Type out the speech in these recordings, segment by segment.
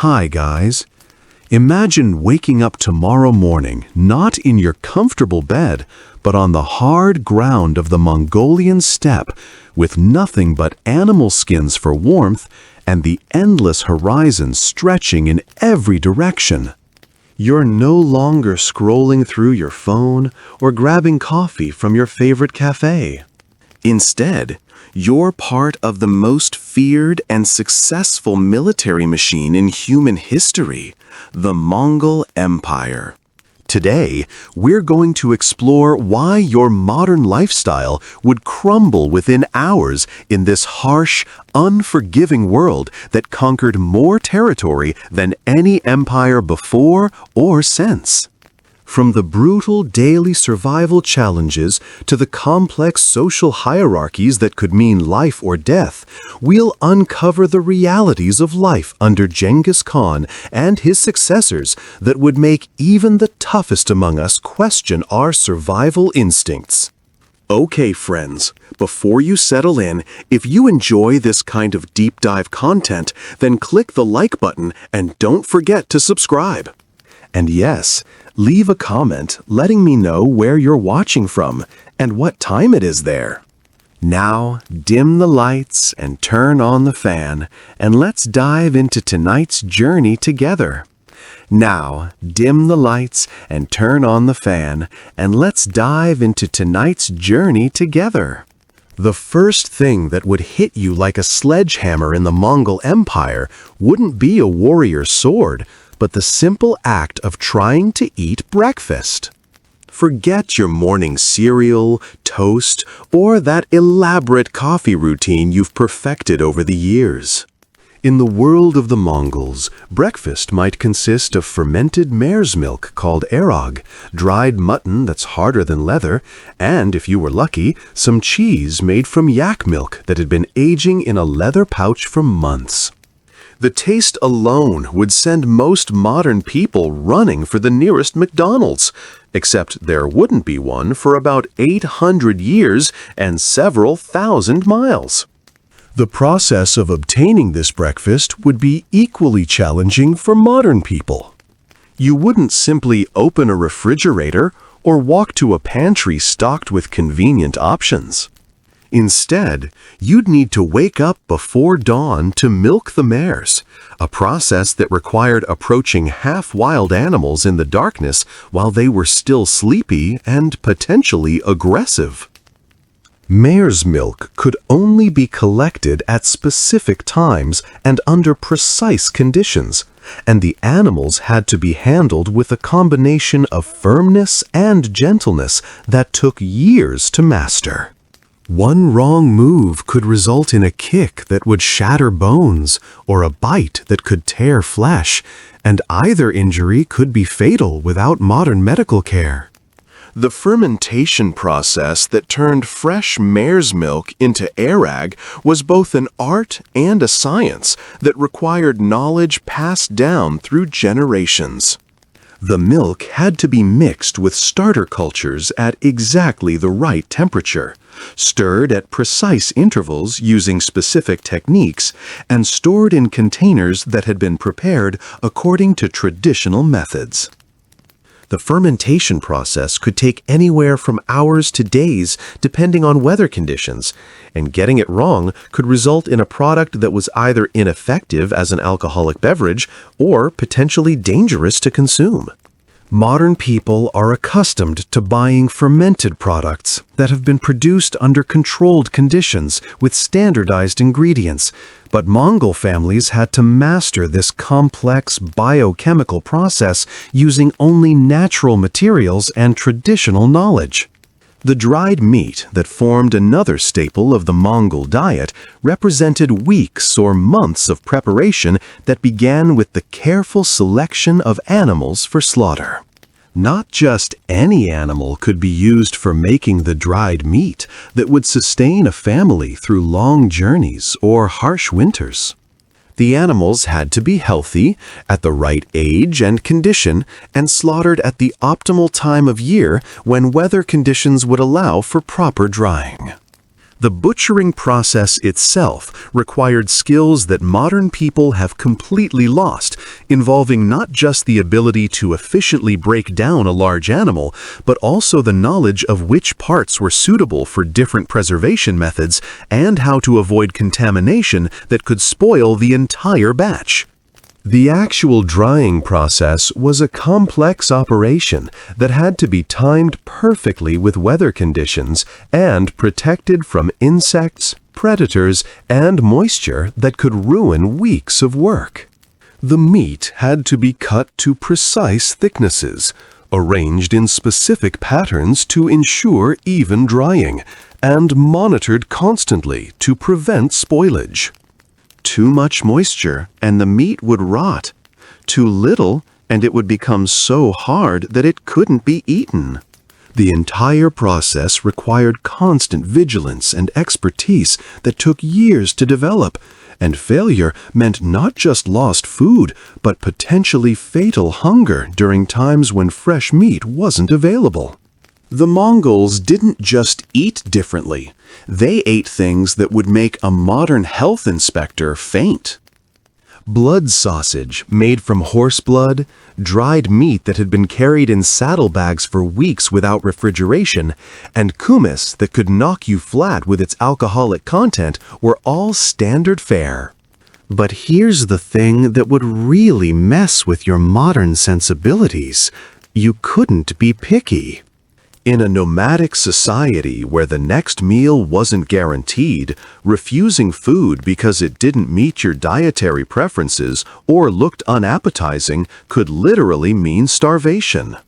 Hi guys. Imagine waking up tomorrow morning not in your comfortable bed, but on the hard ground of the Mongolian steppe with nothing but animal skins for warmth and the endless horizon stretching in every direction. You're no longer scrolling through your phone or grabbing coffee from your favorite cafe. Instead, you're part of the most feared and successful military machine in human history, the Mongol Empire. Today, we're going to explore why your modern lifestyle would crumble within hours in this harsh, unforgiving world that conquered more territory than any empire before or since. From the brutal daily survival challenges to the complex social hierarchies that could mean life or death, we'll uncover the realities of life under Genghis Khan and his successors that would make even the toughest among us question our survival instincts. Okay, friends, before you settle in, if you enjoy this kind of deep dive content, then click the like button and don't forget to subscribe. And yes, leave a comment letting me know where you're watching from and what time it is there. Now, dim the lights and turn on the fan, and let's dive into tonight's journey together. Now, dim the lights and turn on the fan, and let's dive into tonight's journey together. The first thing that would hit you like a sledgehammer in the Mongol Empire wouldn't be a warrior's sword, but the simple act of trying to eat breakfast. Forget your morning cereal, toast, or that elaborate coffee routine you've perfected over the years. In the world of the Mongols, breakfast might consist of fermented mare's milk called erog, dried mutton that's harder than leather, and, if you were lucky, some cheese made from yak milk that had been aging in a leather pouch for months. The taste alone would send most modern people running for the nearest McDonald's, except there wouldn't be one for about 800 years and several thousand miles. The process of obtaining this breakfast would be equally challenging for modern people. You wouldn't simply open a refrigerator or walk to a pantry stocked with convenient options. Instead, you'd need to wake up before dawn to milk the mares, a process that required approaching half-wild animals in the darkness while they were still sleepy and potentially aggressive. Mare's milk could only be collected at specific times and under precise conditions, and the animals had to be handled with a combination of firmness and gentleness that took years to master. One wrong move could result in a kick that would shatter bones or a bite that could tear flesh, and either injury could be fatal without modern medical care. The fermentation process that turned fresh mare's milk into erog was both an art and a science that required knowledge passed down through generations. The milk had to be mixed with starter cultures at exactly the right temperature, stirred at precise intervals using specific techniques, and stored in containers that had been prepared according to traditional methods. The fermentation process could take anywhere from hours to days depending on weather conditions, and getting it wrong could result in a product that was either ineffective as an alcoholic beverage or potentially dangerous to consume. Modern people are accustomed to buying fermented products that have been produced under controlled conditions with standardized ingredients, but Mongol families had to master this complex biochemical process using only natural materials and traditional knowledge. The dried meat that formed another staple of the Mongol diet represented weeks or months of preparation that began with the careful selection of animals for slaughter. Not just any animal could be used for making the dried meat that would sustain a family through long journeys or harsh winters. The animals had to be healthy, at the right age and condition, and slaughtered at the optimal time of year when weather conditions would allow for proper drying. The butchering process itself required skills that modern people have completely lost involving not just the ability to efficiently break down a large animal, but also the knowledge of which parts were suitable for different preservation methods and how to avoid contamination that could spoil the entire batch. The actual drying process was a complex operation that had to be timed perfectly with weather conditions and protected from insects, predators, and moisture that could ruin weeks of work. The meat had to be cut to precise thicknesses, arranged in specific patterns to ensure even drying, and monitored constantly to prevent spoilage. Too much moisture, and the meat would rot. Too little, and it would become so hard that it couldn't be eaten. The entire process required constant vigilance and expertise that took years to develop, and failure meant not just lost food, but potentially fatal hunger during times when fresh meat wasn't available. The Mongols didn't just eat differently, they ate things that would make a modern health inspector faint. Blood sausage made from horse blood, dried meat that had been carried in saddlebags for weeks without refrigeration, and kumis that could knock you flat with its alcoholic content were all standard fare. But here's the thing that would really mess with your modern sensibilities. You couldn't be picky. In a nomadic society where the next meal wasn't guaranteed, refusing food because it didn't meet your dietary preferences or looked unappetizing could literally mean starvation.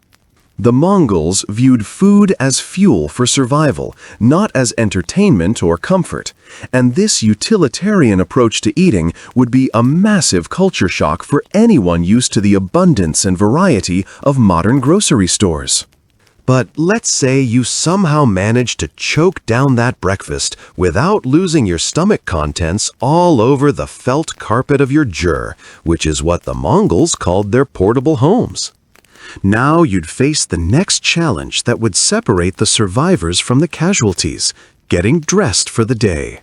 The Mongols viewed food as fuel for survival, not as entertainment or comfort, and this utilitarian approach to eating would be a massive culture shock for anyone used to the abundance and variety of modern grocery stores. But let's say you somehow managed to choke down that breakfast without losing your stomach contents all over the felt carpet of your jur, which is what the Mongols called their portable homes. Now you'd face the next challenge that would separate the survivors from the casualties, getting dressed for the day.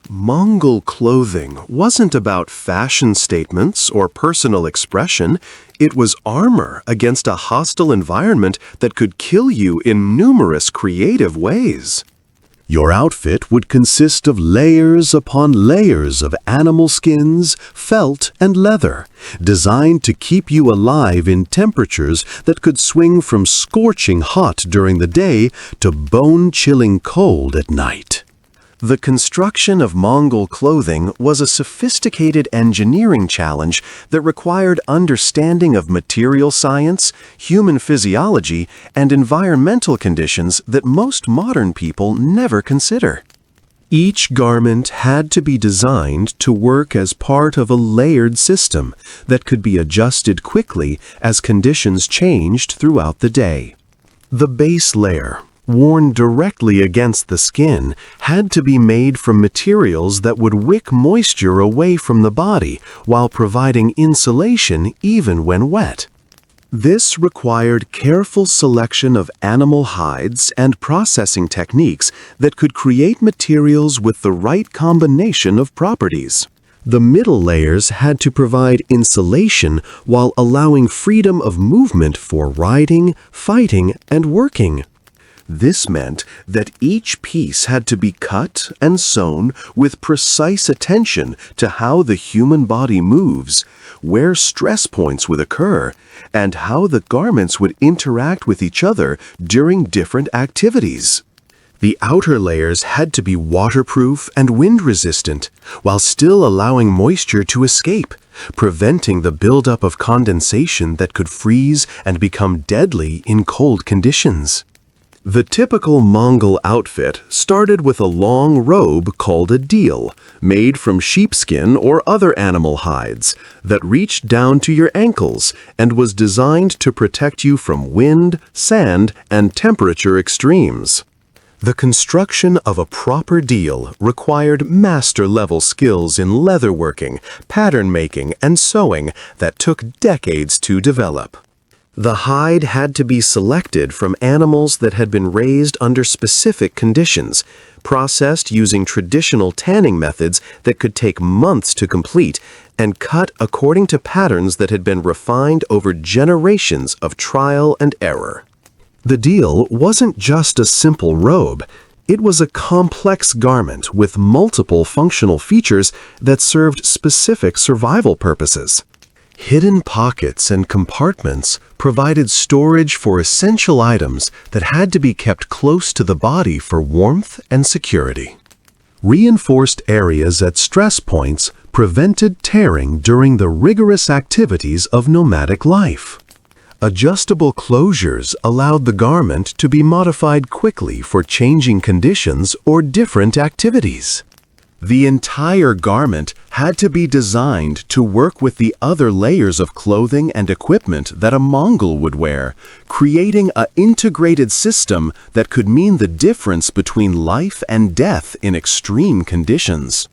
Mongol clothing wasn't about fashion statements or personal expression. It was armor against a hostile environment that could kill you in numerous creative ways. Your outfit would consist of layers upon layers of animal skins, felt, and leather, designed to keep you alive in temperatures that could swing from scorching hot during the day to bone-chilling cold at night. The construction of Mongol clothing was a sophisticated engineering challenge that required understanding of material science, human physiology, and environmental conditions that most modern people never consider. Each garment had to be designed to work as part of a layered system that could be adjusted quickly as conditions changed throughout the day. The base layer, worn directly against the skin, had to be made from materials that would wick moisture away from the body while providing insulation even when wet. This required careful selection of animal hides and processing techniques that could create materials with the right combination of properties. The middle layers had to provide insulation while allowing freedom of movement for riding, fighting, and working. This meant that each piece had to be cut and sewn with precise attention to how the human body moves, where stress points would occur, and how the garments would interact with each other during different activities. The outer layers had to be waterproof and wind-resistant, while still allowing moisture to escape, preventing the buildup of condensation that could freeze and become deadly in cold conditions. The typical Mongol outfit started with a long robe called a deel, made from sheepskin or other animal hides, that reached down to your ankles and was designed to protect you from wind, sand, and temperature extremes. The construction of a proper deel required master-level skills in leatherworking, pattern making, and sewing that took decades to develop. The hide had to be selected from animals that had been raised under specific conditions, processed using traditional tanning methods that could take months to complete, and cut according to patterns that had been refined over generations of trial and error. The deal wasn't just a simple robe. It was a complex garment with multiple functional features that served specific survival purposes. Hidden pockets and compartments provided storage for essential items that had to be kept close to the body for warmth and security. Reinforced areas at stress points prevented tearing during the rigorous activities of nomadic life. Adjustable closures allowed the garment to be modified quickly for changing conditions or different activities. The entire garment had to be designed to work with the other layers of clothing and equipment that a Mongol would wear, creating an integrated system that could mean the difference between life and death in extreme conditions.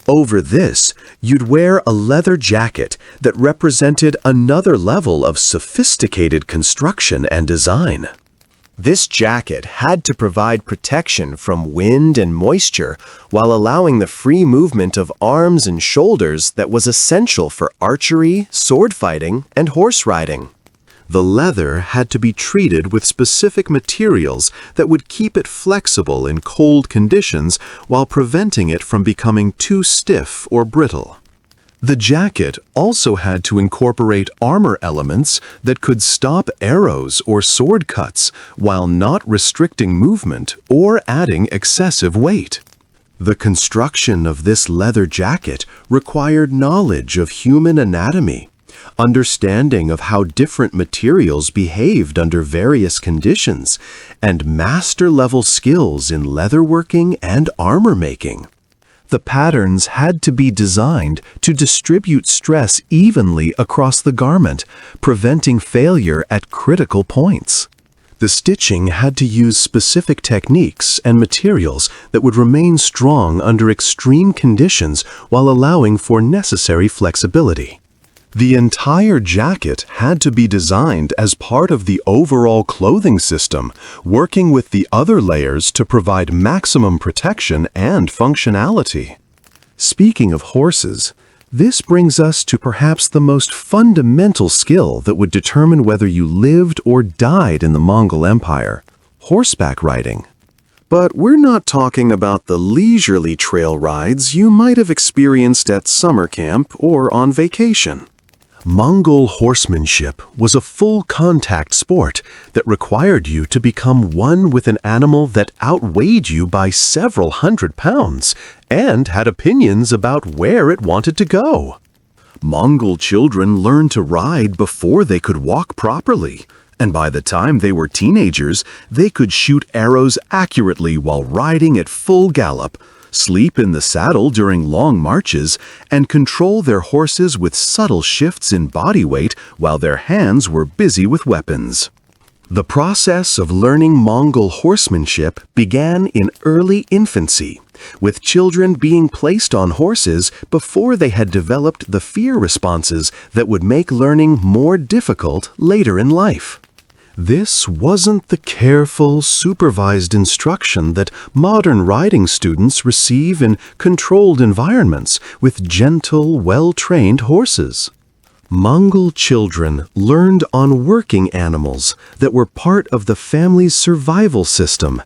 Over this, you'd wear a leather jacket that represented another level of sophisticated construction and design. This jacket had to provide protection from wind and moisture while allowing the free movement of arms and shoulders that was essential for archery, sword fighting, and horse riding. The leather had to be treated with specific materials that would keep it flexible in cold conditions while preventing it from becoming too stiff or brittle. The jacket also had to incorporate armor elements that could stop arrows or sword cuts while not restricting movement or adding excessive weight. The construction of this leather jacket required knowledge of human anatomy, understanding of how different materials behaved under various conditions, and master-level skills in leatherworking and armor making. The patterns had to be designed to distribute stress evenly across the garment, preventing failure at critical points. The stitching had to use specific techniques and materials that would remain strong under extreme conditions while allowing for necessary flexibility. The entire jacket had to be designed as part of the overall clothing system, working with the other layers to provide maximum protection and functionality. Speaking of horses, this brings us to perhaps the most fundamental skill that would determine whether you lived or died in the Mongol Empire: horseback riding. But we're not talking about the leisurely trail rides you might have experienced at summer camp or on vacation. Mongol horsemanship was a full contact sport that required you to become one with an animal that outweighed you by several hundred pounds and had opinions about where it wanted to go. Mongol children learned to ride before they could walk properly, and by the time they were teenagers, they could shoot arrows accurately while riding at full gallop, sleep in the saddle during long marches, and control their horses with subtle shifts in body weight while their hands were busy with weapons. The process of learning Mongol horsemanship began in early infancy, with children being placed on horses before they had developed the fear responses that would make learning more difficult later in life. This wasn't the careful, supervised instruction that modern riding students receive in controlled environments with gentle, well-trained horses. Mongol children learned on working animals that were part of the family's survival system,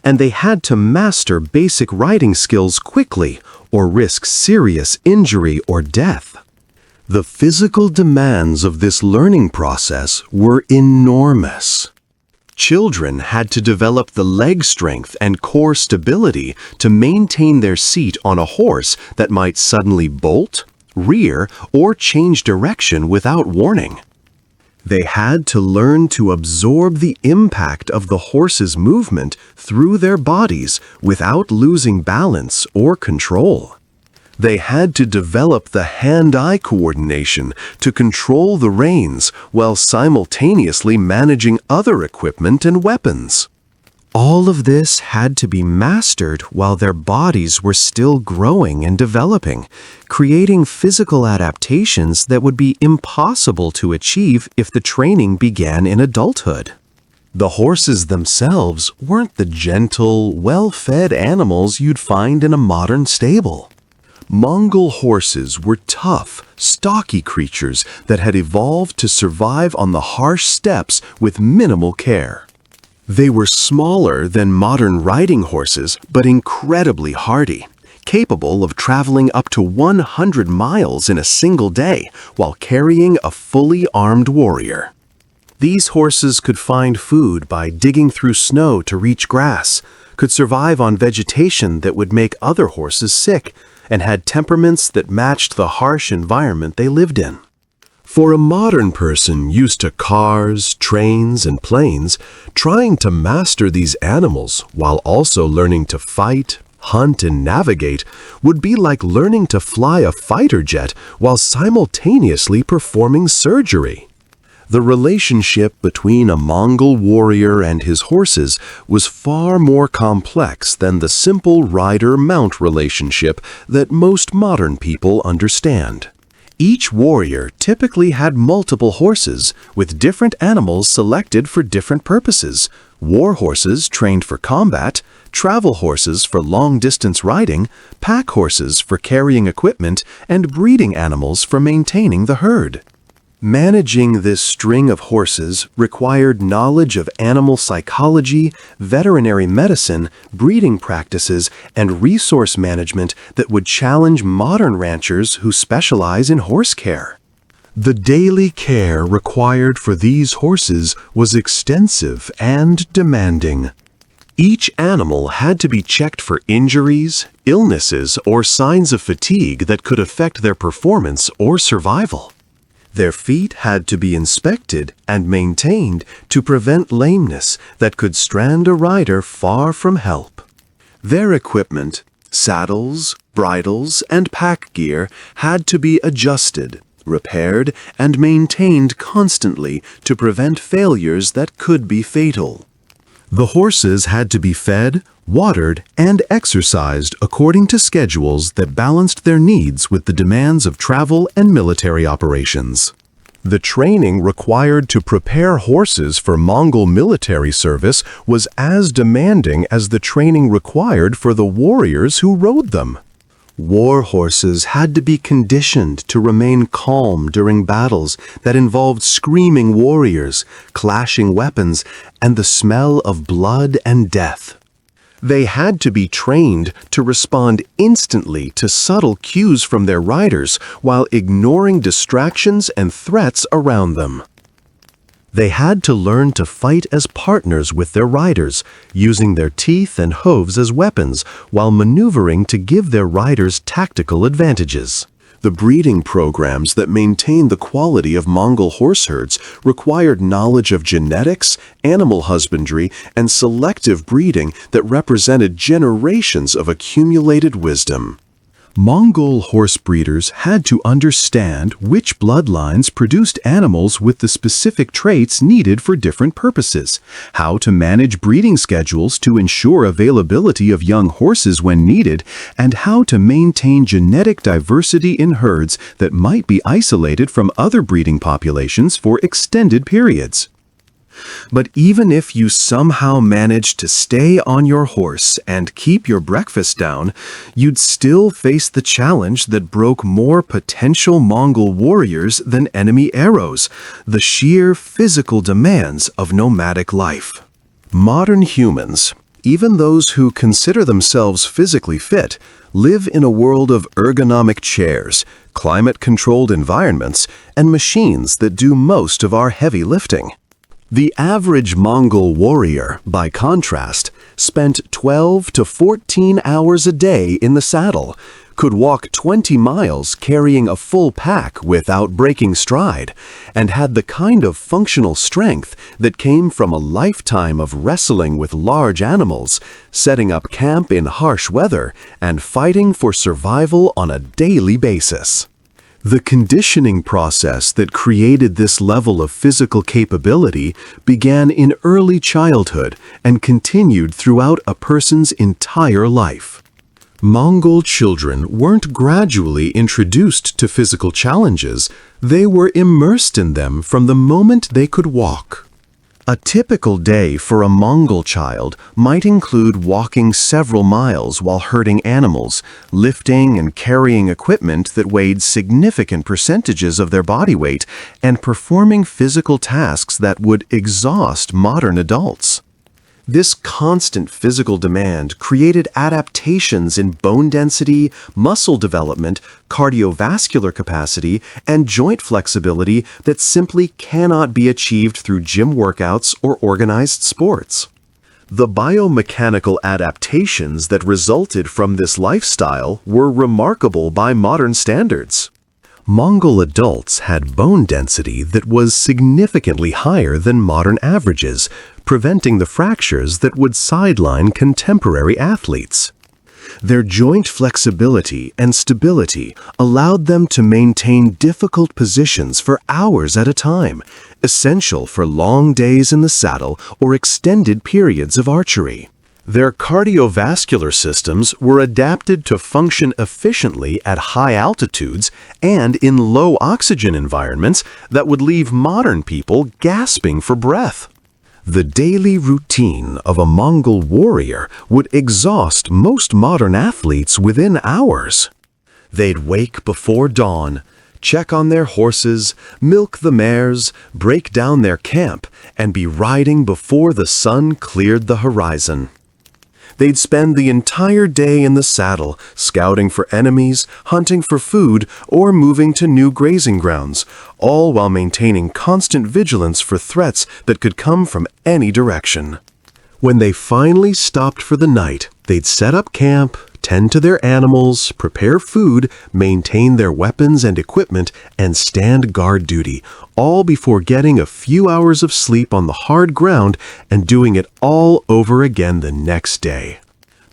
and they had to master basic riding skills quickly or risk serious injury or death. The physical demands of this learning process were enormous. Children had to develop the leg strength and core stability to maintain their seat on a horse that might suddenly bolt, rear, or change direction without warning. They had to learn to absorb the impact of the horse's movement through their bodies without losing balance or control. They had to develop the hand-eye coordination to control the reins while simultaneously managing other equipment and weapons. All of this had to be mastered while their bodies were still growing and developing, creating physical adaptations that would be impossible to achieve if the training began in adulthood. The horses themselves weren't the gentle, well-fed animals you'd find in a modern stable. Mongol horses were tough, stocky creatures that had evolved to survive on the harsh steppes with minimal care. They were smaller than modern riding horses, but incredibly hardy, capable of traveling up to 100 miles in a single day while carrying a fully armed warrior. These horses could find food by digging through snow to reach grass, could survive on vegetation that would make other horses sick, and had temperaments that matched the harsh environment they lived in. For a modern person used to cars, trains, and planes, trying to master these animals while also learning to fight, hunt, and navigate would be like learning to fly a fighter jet while simultaneously performing surgery. The relationship between a Mongol warrior and his horses was far more complex than the simple rider-mount relationship that most modern people understand. Each warrior typically had multiple horses, with different animals selected for different purposes: war horses trained for combat, travel horses for long-distance riding, pack horses for carrying equipment, and breeding animals for maintaining the herd. Managing this string of horses required knowledge of animal psychology, veterinary medicine, breeding practices, and resource management that would challenge modern ranchers who specialize in horse care. The daily care required for these horses was extensive and demanding. Each animal had to be checked for injuries, illnesses, or signs of fatigue that could affect their performance or survival. Their feet had to be inspected and maintained to prevent lameness that could strand a rider far from help. Their equipment, saddles, bridles, and pack gear had to be adjusted, repaired, and maintained constantly to prevent failures that could be fatal. The horses had to be fed, watered, and exercised according to schedules that balanced their needs with the demands of travel and military operations. The training required to prepare horses for Mongol military service was as demanding as the training required for the warriors who rode them. War horses had to be conditioned to remain calm during battles that involved screaming warriors, clashing weapons, and the smell of blood and death. They had to be trained to respond instantly to subtle cues from their riders while ignoring distractions and threats around them. They had to learn to fight as partners with their riders, using their teeth and hooves as weapons while maneuvering to give their riders tactical advantages. The breeding programs that maintained the quality of Mongol horse herds required knowledge of genetics, animal husbandry, and selective breeding that represented generations of accumulated wisdom. Mongol horse breeders had to understand which bloodlines produced animals with the specific traits needed for different purposes, how to manage breeding schedules to ensure availability of young horses when needed, and how to maintain genetic diversity in herds that might be isolated from other breeding populations for extended periods. But even if you somehow managed to stay on your horse and keep your breakfast down, you'd still face the challenge that broke more potential Mongol warriors than enemy arrows: the sheer physical demands of nomadic life. Modern humans, even those who consider themselves physically fit, live in a world of ergonomic chairs, climate-controlled environments, and machines that do most of our heavy lifting. The average Mongol warrior, by contrast, spent 12 to 14 hours a day in the saddle, could walk 20 miles carrying a full pack without breaking stride, and had the kind of functional strength that came from a lifetime of wrestling with large animals, setting up camp in harsh weather, and fighting for survival on a daily basis. The conditioning process that created this level of physical capability began in early childhood and continued throughout a person's entire life. Mongol children weren't gradually introduced to physical challenges, they were immersed in them from the moment they could walk. A typical day for a Mongol child might include walking several miles while herding animals, lifting and carrying equipment that weighed significant percentages of their body weight, and performing physical tasks that would exhaust modern adults. This constant physical demand created adaptations in bone density, muscle development, cardiovascular capacity, and joint flexibility that simply cannot be achieved through gym workouts or organized sports. The biomechanical adaptations that resulted from this lifestyle were remarkable by modern standards. Mongol adults had bone density that was significantly higher than modern averages, preventing the fractures that would sideline contemporary athletes. Their joint flexibility and stability allowed them to maintain difficult positions for hours at a time, essential for long days in the saddle or extended periods of archery. Their cardiovascular systems were adapted to function efficiently at high altitudes and in low oxygen environments that would leave modern people gasping for breath. The daily routine of a Mongol warrior would exhaust most modern athletes within hours. They'd wake before dawn, check on their horses, milk the mares, break down their camp, and be riding before the sun cleared the horizon. They'd spend the entire day in the saddle, scouting for enemies, hunting for food, or moving to new grazing grounds, all while maintaining constant vigilance for threats that could come from any direction. When they finally stopped for the night, they'd set up camp, tend to their animals, prepare food, maintain their weapons and equipment, and stand guard duty, all before getting a few hours of sleep on the hard ground and doing it all over again the next day.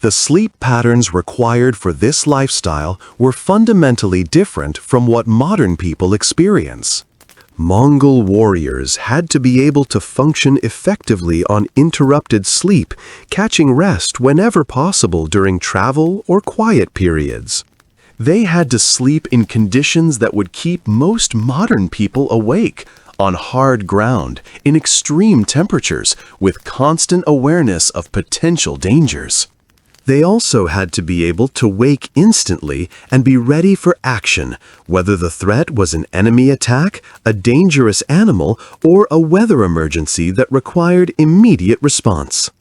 The sleep patterns required for this lifestyle were fundamentally different from what modern people experience. Mongol warriors had to be able to function effectively on interrupted sleep, catching rest whenever possible during travel or quiet periods. They had to sleep in conditions that would keep most modern people awake, on hard ground, in extreme temperatures, with constant awareness of potential dangers. They also had to be able to wake instantly and be ready for action, whether the threat was an enemy attack, a dangerous animal, or a weather emergency that required immediate response.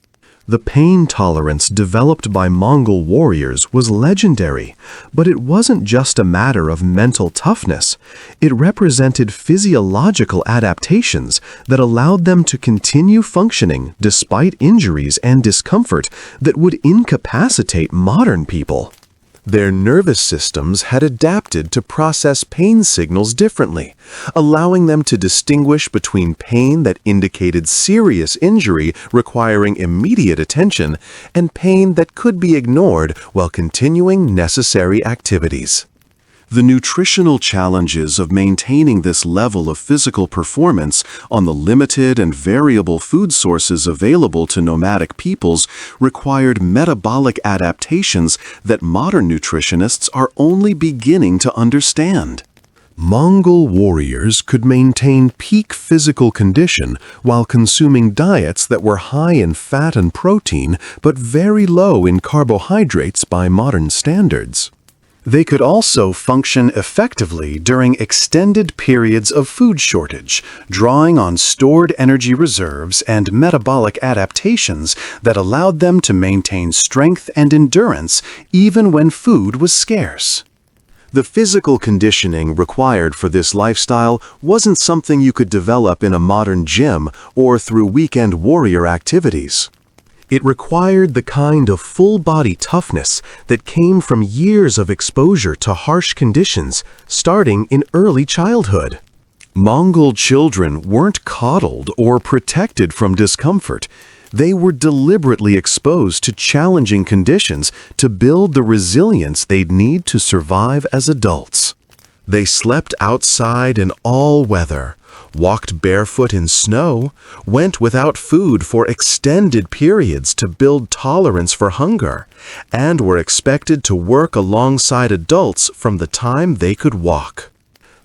The pain tolerance developed by Mongol warriors was legendary, but it wasn't just a matter of mental toughness. It represented physiological adaptations that allowed them to continue functioning despite injuries and discomfort that would incapacitate modern people. Their nervous systems had adapted to process pain signals differently, allowing them to distinguish between pain that indicated serious injury requiring immediate attention and pain that could be ignored while continuing necessary activities. The nutritional challenges of maintaining this level of physical performance on the limited and variable food sources available to nomadic peoples required metabolic adaptations that modern nutritionists are only beginning to understand. Mongol warriors could maintain peak physical condition while consuming diets that were high in fat and protein but very low in carbohydrates by modern standards. They could also function effectively during extended periods of food shortage, drawing on stored energy reserves and metabolic adaptations that allowed them to maintain strength and endurance even when food was scarce. The physical conditioning required for this lifestyle wasn't something you could develop in a modern gym or through weekend warrior activities. It required the kind of full-body toughness that came from years of exposure to harsh conditions, starting in early childhood. Mongol children weren't coddled or protected from discomfort. They were deliberately exposed to challenging conditions to build the resilience they'd need to survive as adults. They slept outside in all weather, walked barefoot in snow, went without food for extended periods to build tolerance for hunger, and were expected to work alongside adults from the time they could walk.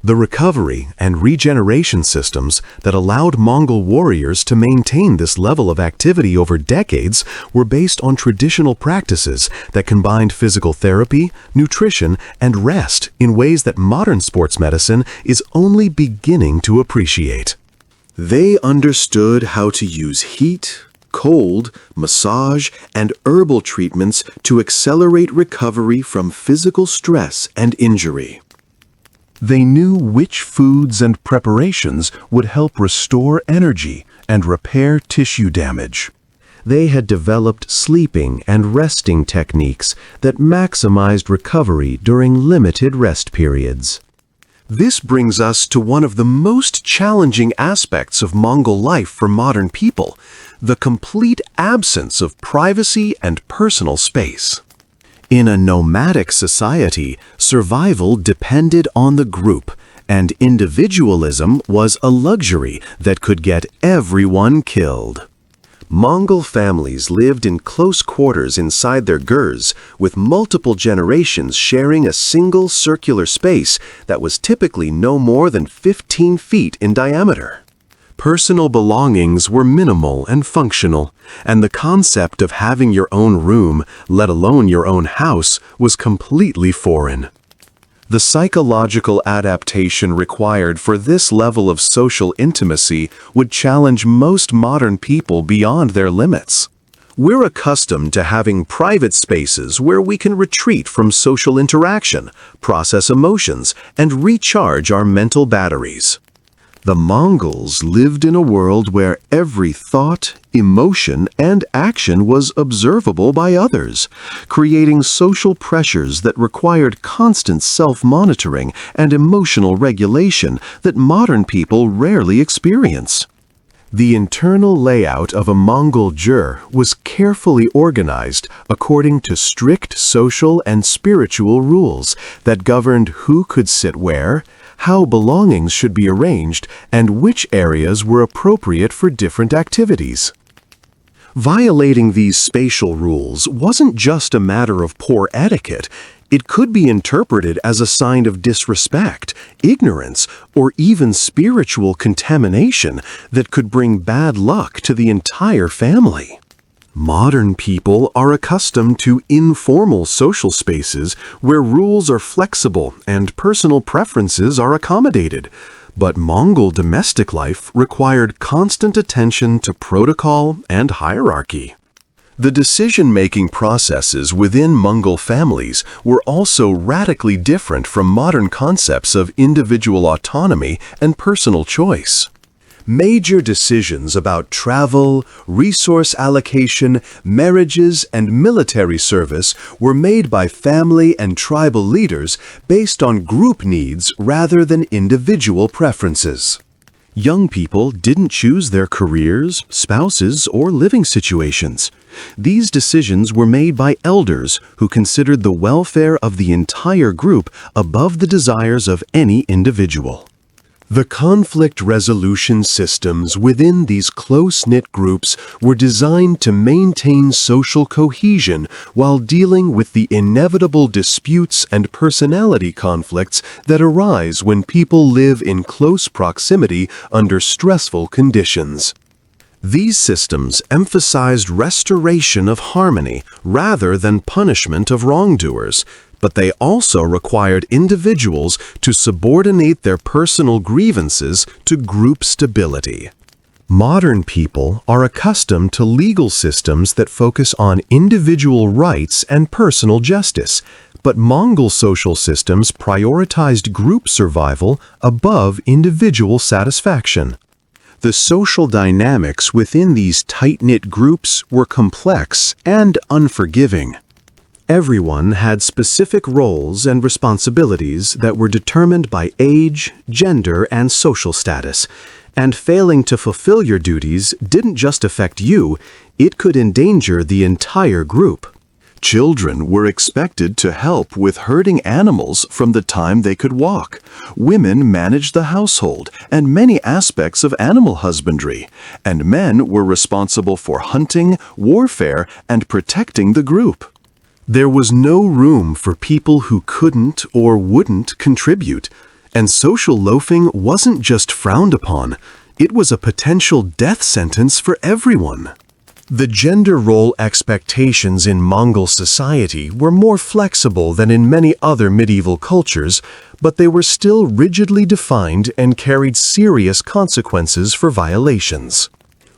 The recovery and regeneration systems that allowed Mongol warriors to maintain this level of activity over decades were based on traditional practices that combined physical therapy, nutrition, and rest in ways that modern sports medicine is only beginning to appreciate. They understood how to use heat, cold, massage, and herbal treatments to accelerate recovery from physical stress and injury. They knew which foods and preparations would help restore energy and repair tissue damage. They had developed sleeping and resting techniques that maximized recovery during limited rest periods. This brings us to one of the most challenging aspects of Mongol life for modern people, the complete absence of privacy and personal space. In a nomadic society, survival depended on the group, and individualism was a luxury that could get everyone killed. Mongol families lived in close quarters inside their gurs, with multiple generations sharing a single circular space that was typically no more than 15 feet in diameter. Personal belongings were minimal and functional, and the concept of having your own room, let alone your own house, was completely foreign. The psychological adaptation required for this level of social intimacy would challenge most modern people beyond their limits. We're accustomed to having private spaces where we can retreat from social interaction, process emotions, and recharge our mental batteries. The Mongols lived in a world where every thought, emotion, and action was observable by others, creating social pressures that required constant self-monitoring and emotional regulation that modern people rarely experience. The internal layout of a Mongol jur was carefully organized according to strict social and spiritual rules that governed who could sit where, how belongings should be arranged, and which areas were appropriate for different activities. Violating these spatial rules wasn't just a matter of poor etiquette. It could be interpreted as a sign of disrespect, ignorance, or even spiritual contamination that could bring bad luck to the entire family. Modern people are accustomed to informal social spaces where rules are flexible and personal preferences are accommodated. But Mongol domestic life required constant attention to protocol and hierarchy. The decision-making processes within Mongol families were also radically different from modern concepts of individual autonomy and personal choice. Major decisions about travel, resource allocation, marriages, and military service were made by family and tribal leaders based on group needs rather than individual preferences. Young people didn't choose their careers, spouses, or living situations. These decisions were made by elders who considered the welfare of the entire group above the desires of any individual. The conflict resolution systems within these close-knit groups were designed to maintain social cohesion while dealing with the inevitable disputes and personality conflicts that arise when people live in close proximity under stressful conditions. These systems emphasized restoration of harmony rather than punishment of wrongdoers, but they also required individuals to subordinate their personal grievances to group stability. Modern people are accustomed to legal systems that focus on individual rights and personal justice, but Mongol social systems prioritized group survival above individual satisfaction. The social dynamics within these tight-knit groups were complex and unforgiving. Everyone had specific roles and responsibilities that were determined by age, gender, and social status, and failing to fulfill your duties didn't just affect you, it could endanger the entire group. Children were expected to help with herding animals from the time they could walk. Women managed the household and many aspects of animal husbandry, and men were responsible for hunting, warfare, and protecting the group. There was no room for people who couldn't or wouldn't contribute. And social loafing wasn't just frowned upon, it was a potential death sentence for everyone. The gender role expectations in Mongol society were more flexible than in many other medieval cultures, but they were still rigidly defined and carried serious consequences for violations.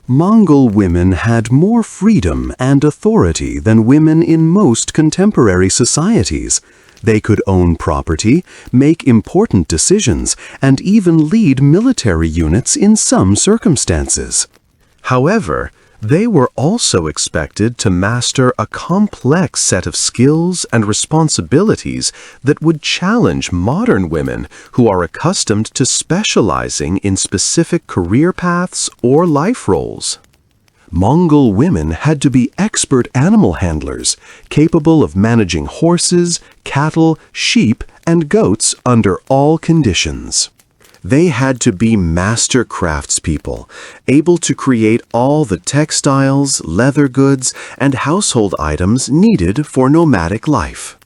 Mongol women had more freedom and authority than women in most contemporary societies. They could own property, make important decisions, and even lead military units in some circumstances. However, they were also expected to master a complex set of skills and responsibilities that would challenge modern women who are accustomed to specializing in specific career paths or life roles. Mongol women had to be expert animal handlers, capable of managing horses, cattle, sheep, and goats under all conditions. They had to be master craftspeople, able to create all the textiles, leather goods, and household items needed for nomadic life.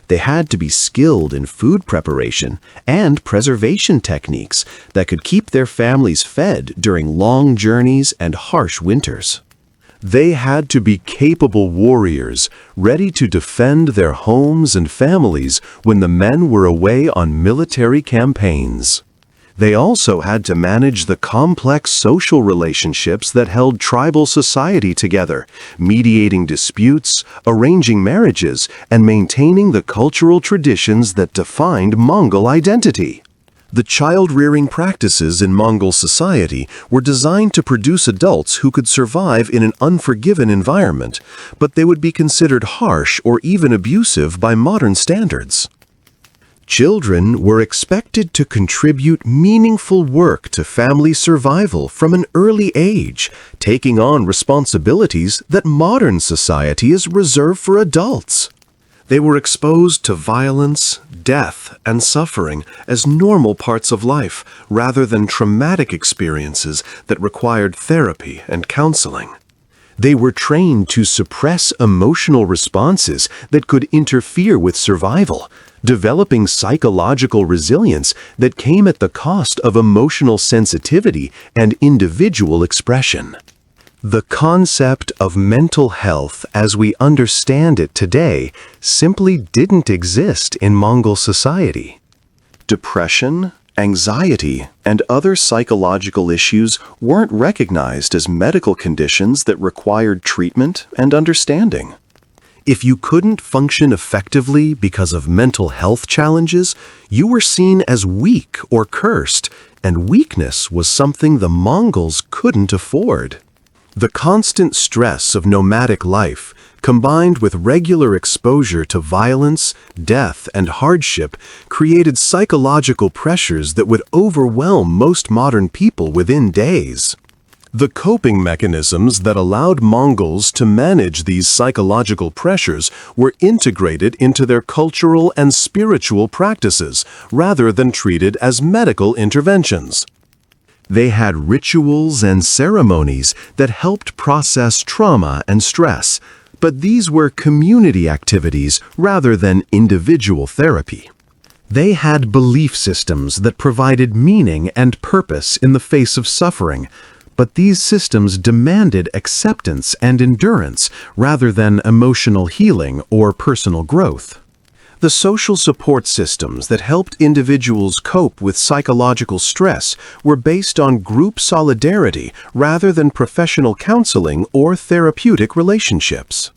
They had to be skilled in food preparation and preservation techniques that could keep their families fed during long journeys and harsh winters. They had to be capable warriors, ready to defend their homes and families when the men were away on military campaigns. They also had to manage the complex social relationships that held tribal society together, mediating disputes, arranging marriages, and maintaining the cultural traditions that defined Mongol identity. The child-rearing practices in Mongol society were designed to produce adults who could survive in an unforgiving environment, but they would be considered harsh or even abusive by modern standards. Children were expected to contribute meaningful work to family survival from an early age, taking on responsibilities that modern society is reserved for adults. They were exposed to violence, death, and suffering as normal parts of life, rather than traumatic experiences that required therapy and counseling. They were trained to suppress emotional responses that could interfere with survival, developing psychological resilience that came at the cost of emotional sensitivity and individual expression. The concept of mental health as we understand it today simply didn't exist in Mongol society. Depression, anxiety, and other psychological issues weren't recognized as medical conditions that required treatment and understanding. If you couldn't function effectively because of mental health challenges, you were seen as weak or cursed, and weakness was something the Mongols couldn't afford. The constant stress of nomadic life, combined with regular exposure to violence, death, and hardship, created psychological pressures that would overwhelm most modern people within days. The coping mechanisms that allowed Mongols to manage these psychological pressures were integrated into their cultural and spiritual practices, rather than treated as medical interventions. They had rituals and ceremonies that helped process trauma and stress, but these were community activities rather than individual therapy. They had belief systems that provided meaning and purpose in the face of suffering, but these systems demanded acceptance and endurance rather than emotional healing or personal growth. The social support systems that helped individuals cope with psychological stress were based on group solidarity rather than professional counseling or therapeutic relationships.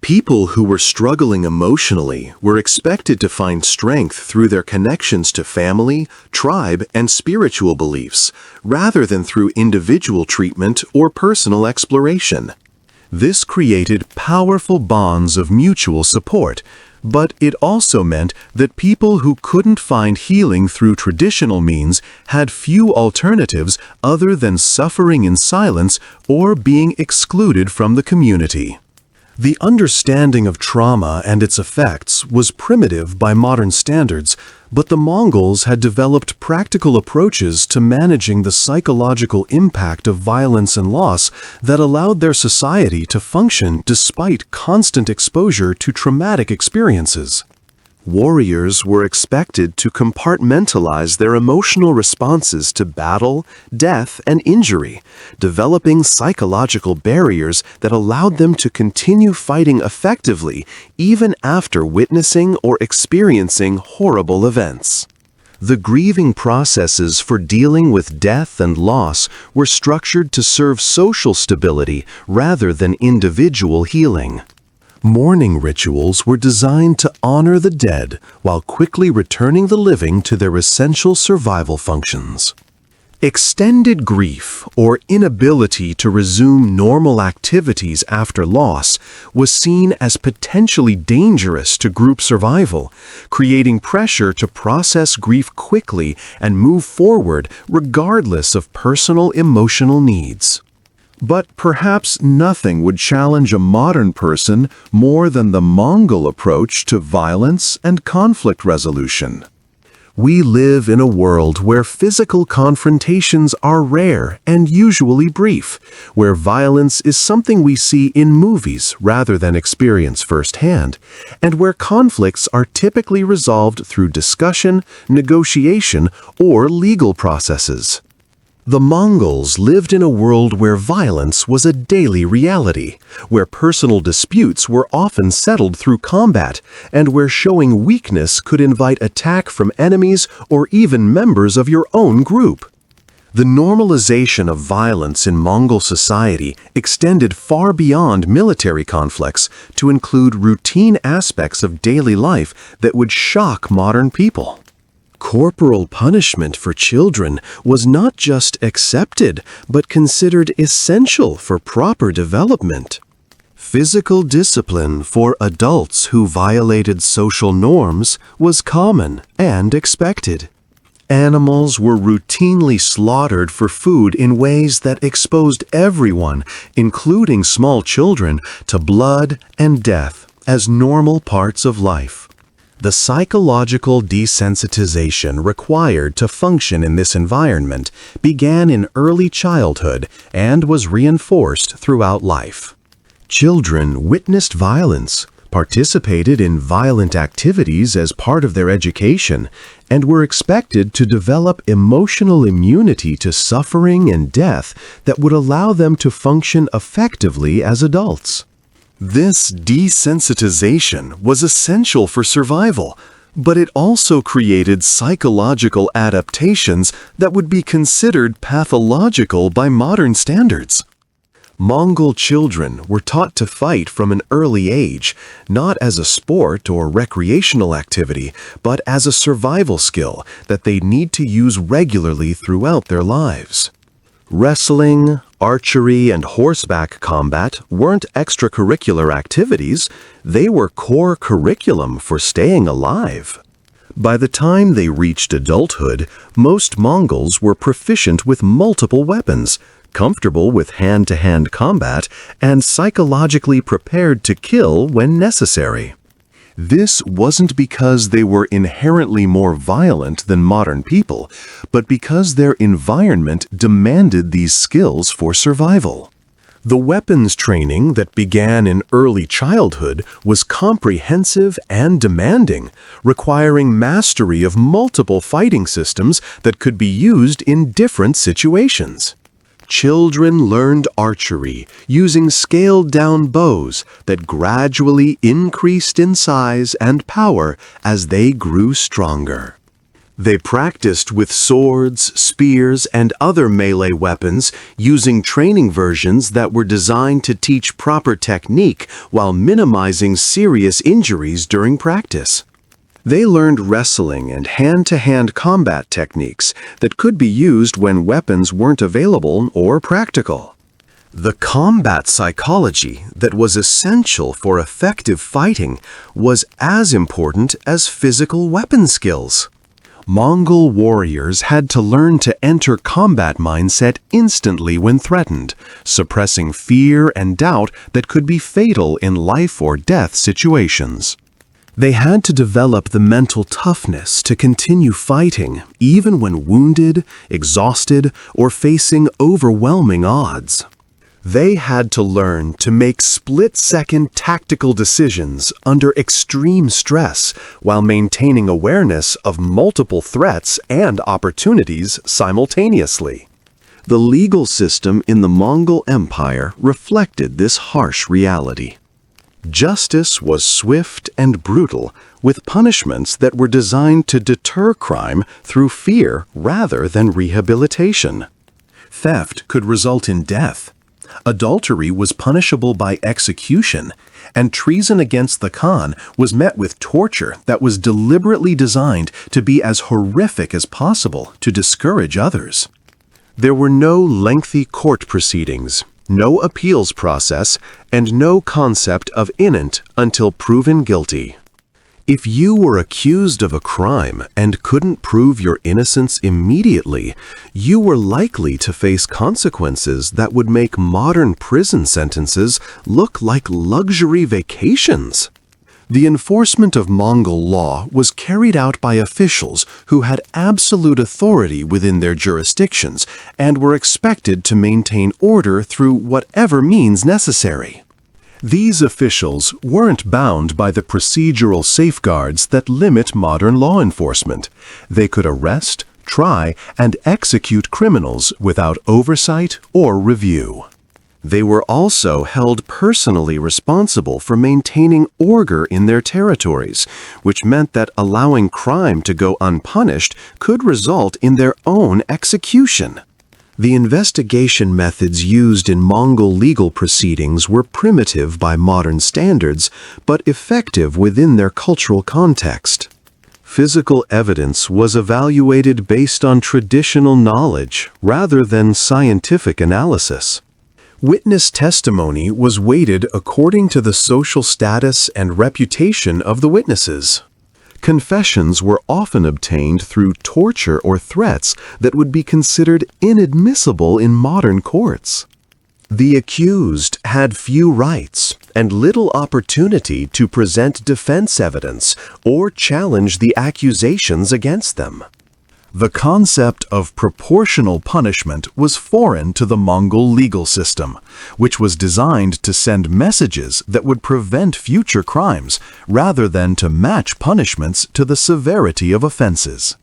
People who were struggling emotionally were expected to find strength through their connections to family, tribe, and spiritual beliefs, rather than through individual treatment or personal exploration. This created powerful bonds of mutual support, but it also meant that people who couldn't find healing through traditional means had few alternatives other than suffering in silence or being excluded from the community. The understanding of trauma and its effects was primitive by modern standards, but the Mongols had developed practical approaches to managing the psychological impact of violence and loss that allowed their society to function despite constant exposure to traumatic experiences. Warriors were expected to compartmentalize their emotional responses to battle, death, and injury, developing psychological barriers that allowed them to continue fighting effectively even after witnessing or experiencing horrible events. The grieving processes for dealing with death and loss were structured to serve social stability rather than individual healing. Mourning rituals were designed to honor the dead while quickly returning the living to their essential survival functions. Extended grief, or inability to resume normal activities after loss, was seen as potentially dangerous to group survival, creating pressure to process grief quickly and move forward regardless of personal emotional needs. But perhaps nothing would challenge a modern person more than the Mongol approach to violence and conflict resolution. We live in a world where physical confrontations are rare and usually brief, where violence is something we see in movies rather than experience firsthand, and where conflicts are typically resolved through discussion, negotiation, or legal processes. The Mongols lived in a world where violence was a daily reality, where personal disputes were often settled through combat, and where showing weakness could invite attack from enemies or even members of your own group. The normalization of violence in Mongol society extended far beyond military conflicts to include routine aspects of daily life that would shock modern people. Corporal punishment for children was not just accepted, but considered essential for proper development. Physical discipline for adults who violated social norms was common and expected. Animals were routinely slaughtered for food in ways that exposed everyone, including small children, to blood and death as normal parts of life. The psychological desensitization required to function in this environment began in early childhood and was reinforced throughout life. Children witnessed violence, participated in violent activities as part of their education, and were expected to develop emotional immunity to suffering and death that would allow them to function effectively as adults. This desensitization was essential for survival, but it also created psychological adaptations that would be considered pathological by modern standards. Mongol children were taught to fight from an early age, not as a sport or recreational activity, but as a survival skill that they need to use regularly throughout their lives. Wrestling, archery, and horseback combat weren't extracurricular activities, they were core curriculum for staying alive. By the time they reached adulthood, most Mongols were proficient with multiple weapons, comfortable with hand-to-hand combat, and psychologically prepared to kill when necessary. This wasn't because they were inherently more violent than modern people, but because their environment demanded these skills for survival. The weapons training that began in early childhood was comprehensive and demanding, requiring mastery of multiple fighting systems that could be used in different situations. Children learned archery using scaled-down bows that gradually increased in size and power as they grew stronger. They practiced with swords, spears, and other melee weapons using training versions that were designed to teach proper technique while minimizing serious injuries during practice. They learned wrestling and hand-to-hand combat techniques that could be used when weapons weren't available or practical. The combat psychology that was essential for effective fighting was as important as physical weapon skills. Mongol warriors had to learn to enter combat mindset instantly when threatened, suppressing fear and doubt that could be fatal in life or death situations. They had to develop the mental toughness to continue fighting even when wounded, exhausted, or facing overwhelming odds. They had to learn to make split-second tactical decisions under extreme stress while maintaining awareness of multiple threats and opportunities simultaneously. The legal system in the Mongol Empire reflected this harsh reality. Justice was swift and brutal, with punishments that were designed to deter crime through fear rather than rehabilitation. Theft could result in death. Adultery was punishable by execution, and treason against the Khan was met with torture that was deliberately designed to be as horrific as possible to discourage others. There were no lengthy court proceedings, no appeals process, and no concept of innocent until proven guilty. If you were accused of a crime and couldn't prove your innocence immediately, you were likely to face consequences that would make modern prison sentences look like luxury vacations. The enforcement of Mongol law was carried out by officials who had absolute authority within their jurisdictions and were expected to maintain order through whatever means necessary. These officials weren't bound by the procedural safeguards that limit modern law enforcement. They could arrest, try, and execute criminals without oversight or review. They were also held personally responsible for maintaining order in their territories, which meant that allowing crime to go unpunished could result in their own execution. The investigation methods used in Mongol legal proceedings were primitive by modern standards, but effective within their cultural context. Physical evidence was evaluated based on traditional knowledge rather than scientific analysis. Witness testimony was weighted according to the social status and reputation of the witnesses. Confessions were often obtained through torture or threats that would be considered inadmissible in modern courts. The accused had few rights and little opportunity to present defense evidence or challenge the accusations against them. The concept of proportional punishment was foreign to the Mongol legal system, which was designed to send messages that would prevent future crimes rather than to match punishments to the severity of offenses.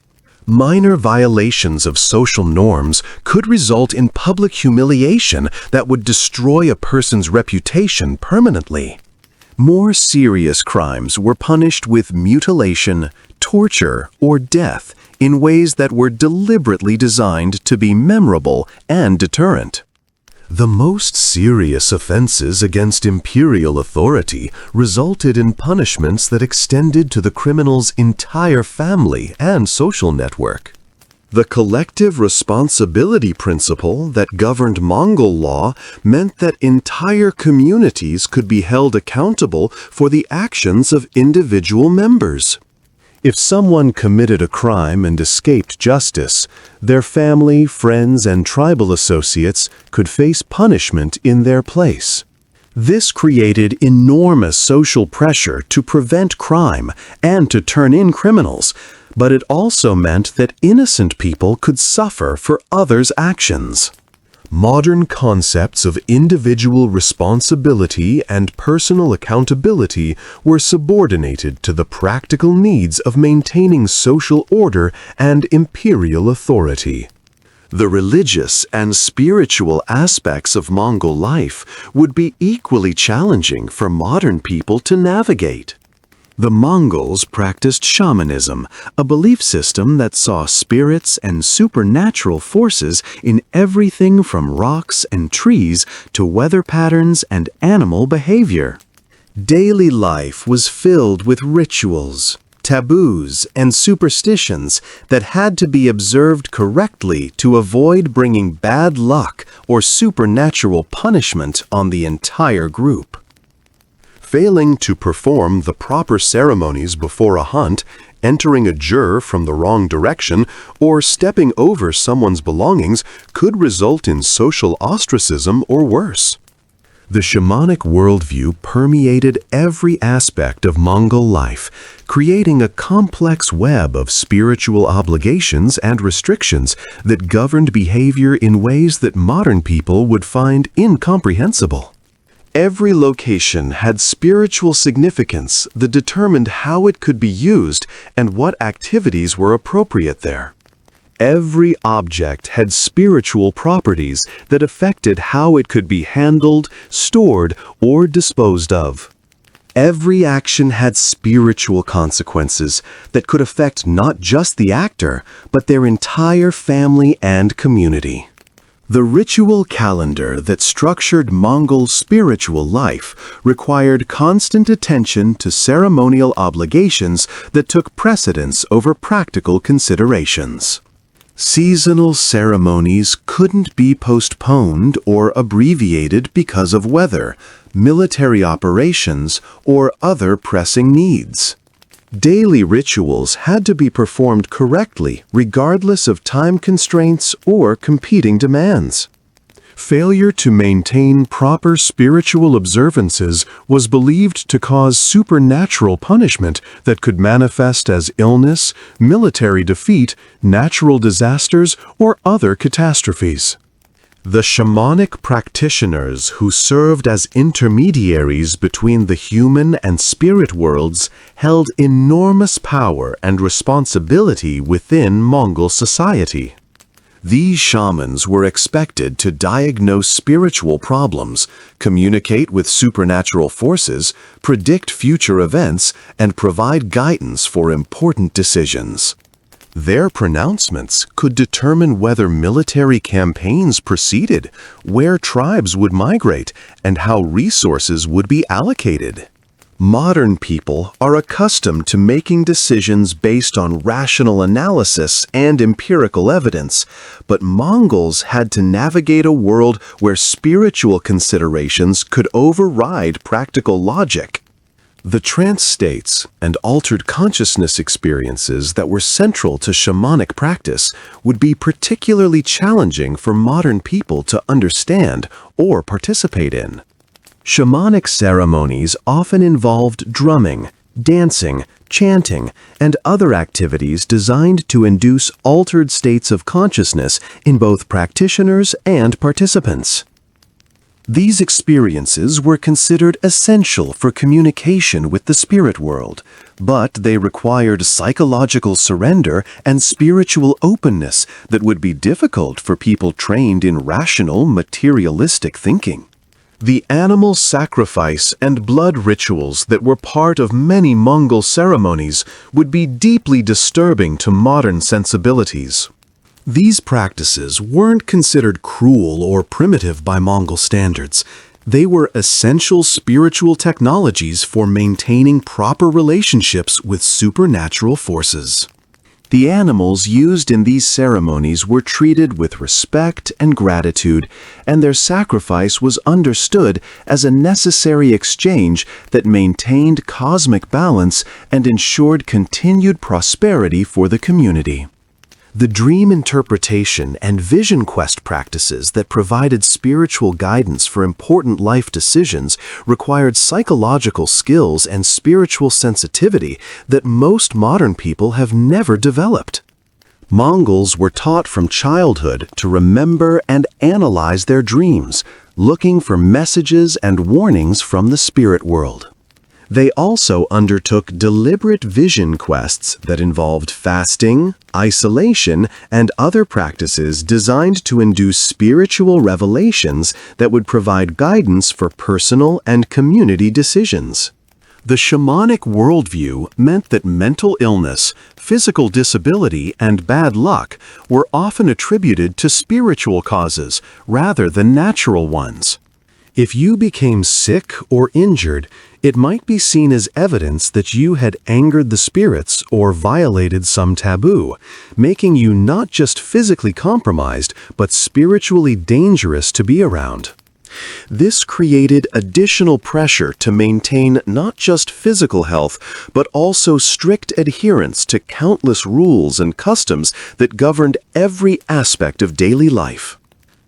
Minor violations of social norms could result in public humiliation that would destroy a person's reputation permanently. More serious crimes were punished with mutilation, torture, or death in ways that were deliberately designed to be memorable and deterrent. The most serious offenses against imperial authority resulted in punishments that extended to the criminal's entire family and social network. The collective responsibility principle that governed Mongol law meant that entire communities could be held accountable for the actions of individual members. If someone committed a crime and escaped justice, their family, friends, and tribal associates could face punishment in their place. This created enormous social pressure to prevent crime and to turn in criminals, but it also meant that innocent people could suffer for others' actions. Modern concepts of individual responsibility and personal accountability were subordinated to the practical needs of maintaining social order and imperial authority. The religious and spiritual aspects of Mongol life would be equally challenging for modern people to navigate. The Mongols practiced shamanism, a belief system that saw spirits and supernatural forces in everything from rocks and trees to weather patterns and animal behavior. Daily life was filled with rituals, taboos, and superstitions that had to be observed correctly to avoid bringing bad luck or supernatural punishment on the entire group. Failing to perform the proper ceremonies before a hunt, entering a jur from the wrong direction, or stepping over someone's belongings could result in social ostracism or worse. The shamanic worldview permeated every aspect of Mongol life, creating a complex web of spiritual obligations and restrictions that governed behavior in ways that modern people would find incomprehensible. Every location had spiritual significance that determined how it could be used and what activities were appropriate there. Every object had spiritual properties that affected how it could be handled, stored, or disposed of. Every action had spiritual consequences that could affect not just the actor, but their entire family and community. The ritual calendar that structured Mongol spiritual life required constant attention to ceremonial obligations that took precedence over practical considerations. Seasonal ceremonies couldn't be postponed or abbreviated because of weather, military operations, or other pressing needs. Daily rituals had to be performed correctly regardless of time constraints or competing demands. Failure to maintain proper spiritual observances was believed to cause supernatural punishment that could manifest as illness, military defeat, natural disasters, or other catastrophes. The shamanic practitioners who served as intermediaries between the human and spirit worlds held enormous power and responsibility within Mongol society. These shamans were expected to diagnose spiritual problems, communicate with supernatural forces, predict future events, and provide guidance for important decisions. Their pronouncements could determine whether military campaigns proceeded, where tribes would migrate, and how resources would be allocated. Modern people are accustomed to making decisions based on rational analysis and empirical evidence, but Mongols had to navigate a world where spiritual considerations could override practical logic. The trance states and altered consciousness experiences that were central to shamanic practice would be particularly challenging for modern people to understand or participate in. Shamanic ceremonies often involved drumming, dancing, chanting, and other activities designed to induce altered states of consciousness in both practitioners and participants. These experiences were considered essential for communication with the spirit world, but they required psychological surrender and spiritual openness that would be difficult for people trained in rational, materialistic thinking. The animal sacrifice and blood rituals that were part of many Mongol ceremonies would be deeply disturbing to modern sensibilities. These practices weren't considered cruel or primitive by Mongol standards. They were essential spiritual technologies for maintaining proper relationships with supernatural forces. The animals used in these ceremonies were treated with respect and gratitude, and their sacrifice was understood as a necessary exchange that maintained cosmic balance and ensured continued prosperity for the community. The dream interpretation and vision quest practices that provided spiritual guidance for important life decisions required psychological skills and spiritual sensitivity that most modern people have never developed. Mongols were taught from childhood to remember and analyze their dreams, looking for messages and warnings from the spirit world. They also undertook deliberate vision quests that involved fasting, isolation, and other practices designed to induce spiritual revelations that would provide guidance for personal and community decisions. The shamanic worldview meant that mental illness, physical disability, and bad luck were often attributed to spiritual causes rather than natural ones. If you became sick or injured, it might be seen as evidence that you had angered the spirits or violated some taboo, making you not just physically compromised, but spiritually dangerous to be around. This created additional pressure to maintain not just physical health, but also strict adherence to countless rules and customs that governed every aspect of daily life.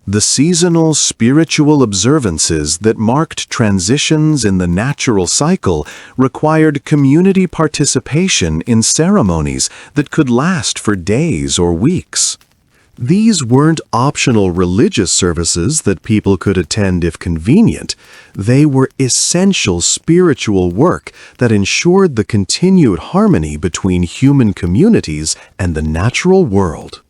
The seasonal spiritual observances that marked transitions in the natural cycle required community participation in ceremonies that could last for days or weeks. These weren't optional religious services that people could attend if convenient. They were essential spiritual work that ensured the continued harmony between human communities and the natural world.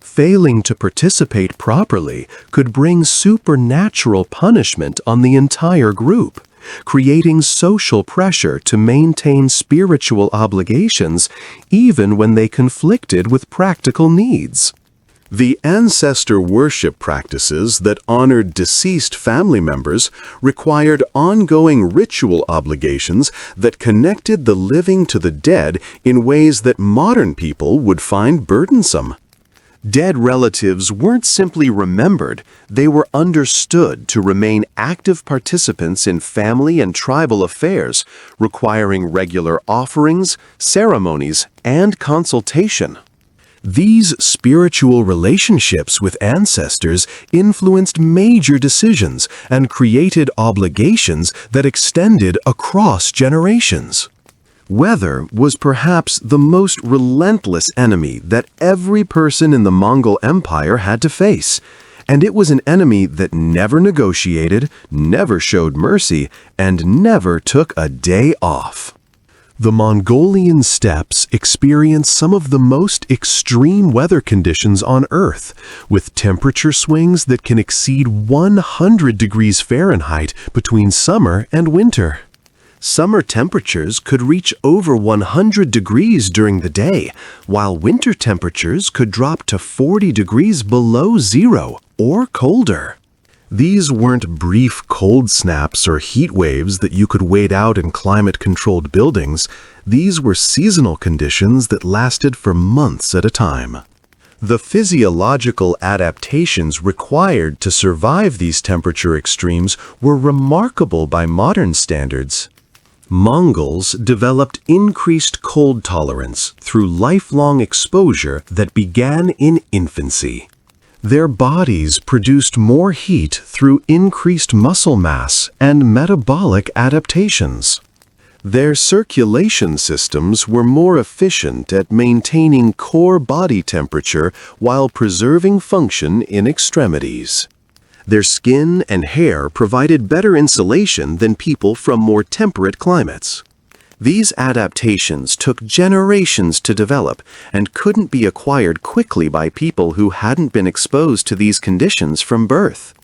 Failing to participate properly could bring supernatural punishment on the entire group, creating social pressure to maintain spiritual obligations even when they conflicted with practical needs. The ancestor worship practices that honored deceased family members required ongoing ritual obligations that connected the living to the dead in ways that modern people would find burdensome. Dead relatives weren't simply remembered, they were understood to remain active participants in family and tribal affairs, requiring regular offerings, ceremonies, and consultation. These spiritual relationships with ancestors influenced major decisions and created obligations that extended across generations. Weather was perhaps the most relentless enemy that every person in the Mongol Empire had to face, and it was an enemy that never negotiated, never showed mercy, and never took a day off. The Mongolian steppes experience some of the most extreme weather conditions on Earth, with temperature swings that can exceed 100 degrees Fahrenheit between summer and winter. Summer temperatures could reach over 100 degrees during the day, while winter temperatures could drop to 40 degrees below zero or colder. These weren't brief cold snaps or heat waves that you could wait out in climate-controlled buildings. These were seasonal conditions that lasted for months at a time. The physiological adaptations required to survive these temperature extremes were remarkable by modern standards. Mongols developed increased cold tolerance through lifelong exposure that began in infancy. Their bodies produced more heat through increased muscle mass and metabolic adaptations. Their circulation systems were more efficient at maintaining core body temperature while preserving function in extremities. Their skin and hair provided better insulation than people from more temperate climates. These adaptations took generations to develop and couldn't be acquired quickly by people who hadn't been exposed to these conditions from birth.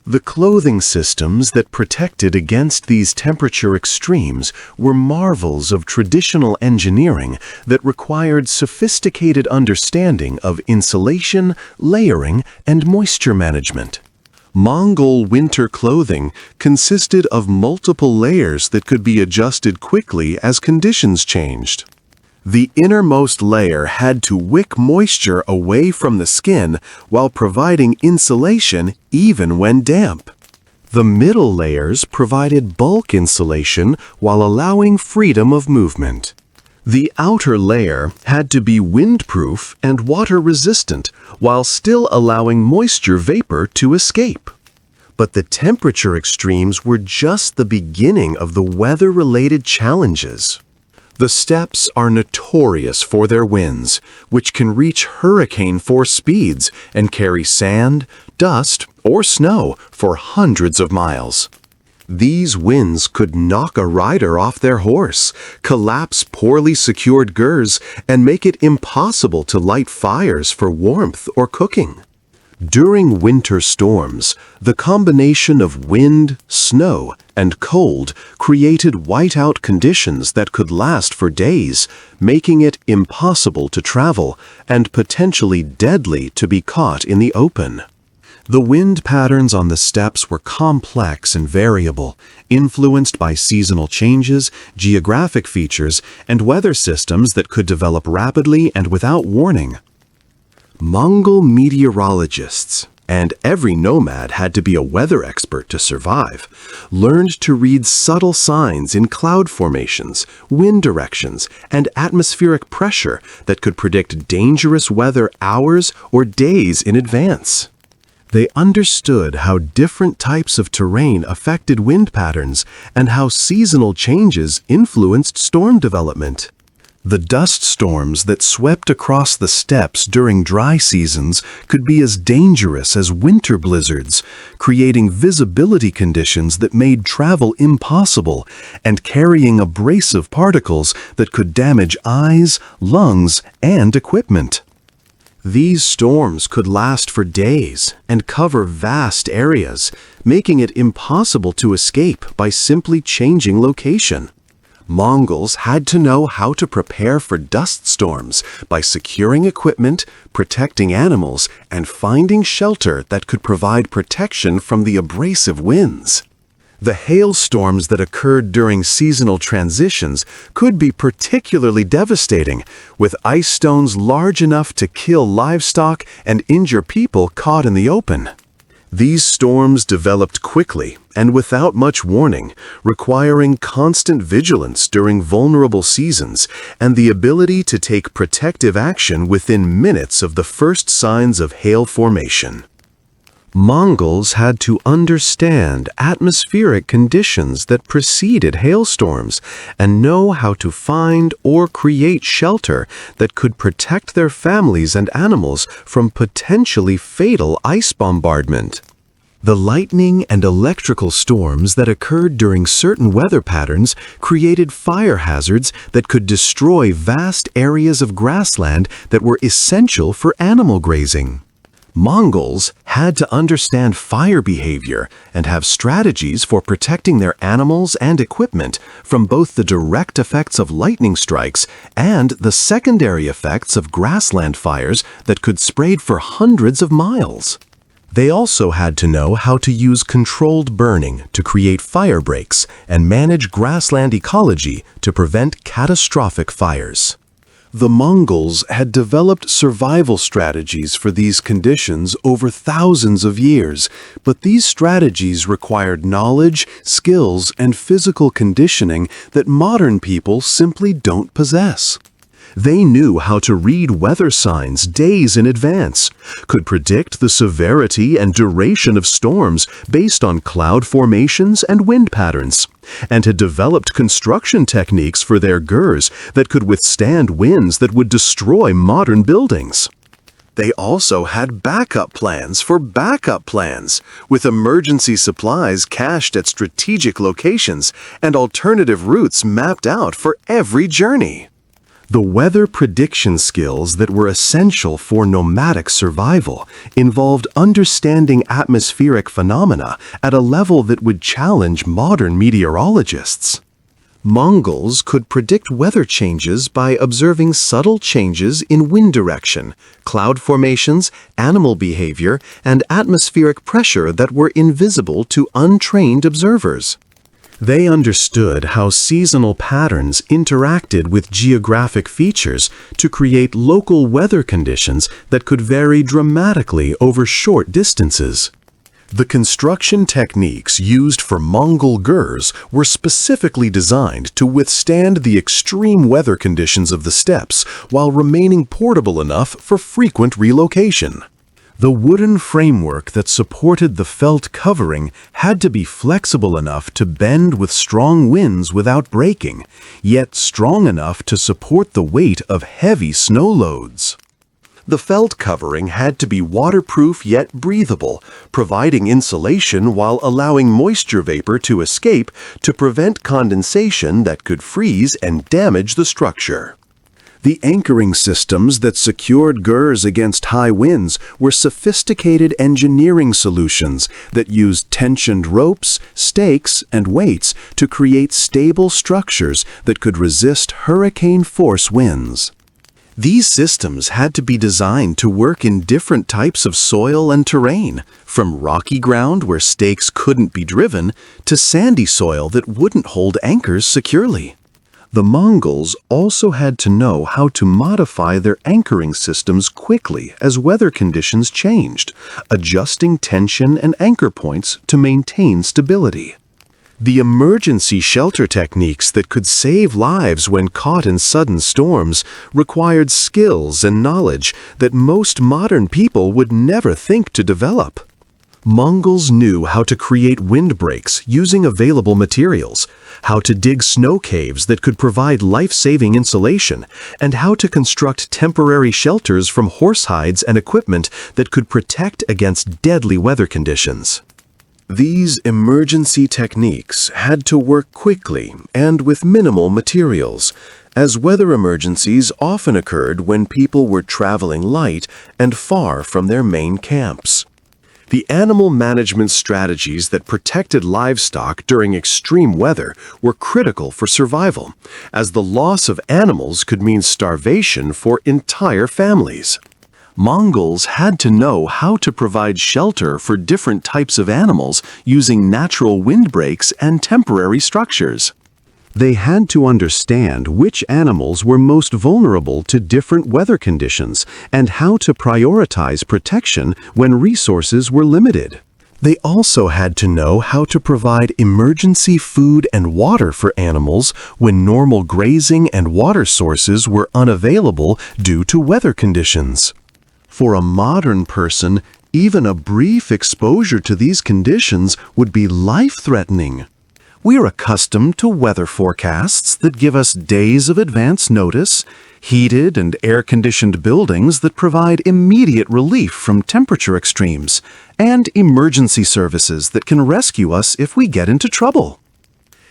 The clothing systems that protected against these temperature extremes were marvels of traditional engineering that required sophisticated understanding of insulation, layering, and moisture management. Mongol winter clothing consisted of multiple layers that could be adjusted quickly as conditions changed. The innermost layer had to wick moisture away from the skin while providing insulation even when damp. The middle layers provided bulk insulation while allowing freedom of movement. The outer layer had to be windproof and water-resistant while still allowing moisture vapor to escape. But the temperature extremes were just the beginning of the weather-related challenges. The steppes are notorious for their winds, which can reach hurricane-force speeds and carry sand, dust, or snow for hundreds of miles. These winds could knock a rider off their horse, collapse poorly secured gers, and make it impossible to light fires for warmth or cooking. During winter storms, the combination of wind, snow, and cold created whiteout conditions that could last for days, making it impossible to travel and potentially deadly to be caught in the open. The wind patterns on the steppes were complex and variable, influenced by seasonal changes, geographic features, and weather systems that could develop rapidly and without warning. Mongol meteorologists, and every nomad had to be a weather expert to survive, learned to read subtle signs in cloud formations, wind directions, and atmospheric pressure that could predict dangerous weather hours or days in advance. They understood how different types of terrain affected wind patterns and how seasonal changes influenced storm development. The dust storms that swept across the steppes during dry seasons could be as dangerous as winter blizzards, creating visibility conditions that made travel impossible and carrying abrasive particles that could damage eyes, lungs, and equipment. These storms could last for days and cover vast areas, making it impossible to escape by simply changing location. Mongols had to know how to prepare for dust storms by securing equipment, protecting animals, and finding shelter that could provide protection from the abrasive winds. The hailstorms that occurred during seasonal transitions could be particularly devastating, with ice stones large enough to kill livestock and injure people caught in the open. These storms developed quickly and without much warning, requiring constant vigilance during vulnerable seasons and the ability to take protective action within minutes of the first signs of hail formation. Mongols had to understand atmospheric conditions that preceded hailstorms and know how to find or create shelter that could protect their families and animals from potentially fatal ice bombardment. The lightning and electrical storms that occurred during certain weather patterns created fire hazards that could destroy vast areas of grassland that were essential for animal grazing. Mongols had to understand fire behavior and have strategies for protecting their animals and equipment from both the direct effects of lightning strikes and the secondary effects of grassland fires that could spread for hundreds of miles. They also had to know how to use controlled burning to create fire breaks and manage grassland ecology to prevent catastrophic fires. The Mongols had developed survival strategies for these conditions over thousands of years, but these strategies required knowledge, skills, and physical conditioning that modern people simply don't possess. They knew how to read weather signs days in advance, could predict the severity and duration of storms based on cloud formations and wind patterns, and had developed construction techniques for their gurs that could withstand winds that would destroy modern buildings. They also had backup plans for backup plans, with emergency supplies cached at strategic locations and alternative routes mapped out for every journey. The weather prediction skills that were essential for nomadic survival involved understanding atmospheric phenomena at a level that would challenge modern meteorologists. Mongols could predict weather changes by observing subtle changes in wind direction, cloud formations, animal behavior, and atmospheric pressure that were invisible to untrained observers. They understood how seasonal patterns interacted with geographic features to create local weather conditions that could vary dramatically over short distances. The construction techniques used for Mongol gurs were specifically designed to withstand the extreme weather conditions of the steppes while remaining portable enough for frequent relocation. The wooden framework that supported the felt covering had to be flexible enough to bend with strong winds without breaking, yet strong enough to support the weight of heavy snow loads. The felt covering had to be waterproof yet breathable, providing insulation while allowing moisture vapor to escape to prevent condensation that could freeze and damage the structure. The anchoring systems that secured gurs against high winds were sophisticated engineering solutions that used tensioned ropes, stakes, and weights to create stable structures that could resist hurricane-force winds. These systems had to be designed to work in different types of soil and terrain, from rocky ground where stakes couldn't be driven to sandy soil that wouldn't hold anchors securely. The Mongols also had to know how to modify their anchoring systems quickly as weather conditions changed, adjusting tension and anchor points to maintain stability. The emergency shelter techniques that could save lives when caught in sudden storms required skills and knowledge that most modern people would never think to develop. Mongols knew how to create windbreaks using available materials, how to dig snow caves that could provide life-saving insulation, and how to construct temporary shelters from horse hides and equipment that could protect against deadly weather conditions. These emergency techniques had to work quickly and with minimal materials, as weather emergencies often occurred when people were traveling light and far from their main camps. The animal management strategies that protected livestock during extreme weather were critical for survival, as the loss of animals could mean starvation for entire families. Mongols had to know how to provide shelter for different types of animals using natural windbreaks and temporary structures. They had to understand which animals were most vulnerable to different weather conditions and how to prioritize protection when resources were limited. They also had to know how to provide emergency food and water for animals when normal grazing and water sources were unavailable due to weather conditions. For a modern person, even a brief exposure to these conditions would be life-threatening. We are accustomed to weather forecasts that give us days of advance notice, heated and air-conditioned buildings that provide immediate relief from temperature extremes, and emergency services that can rescue us if we get into trouble.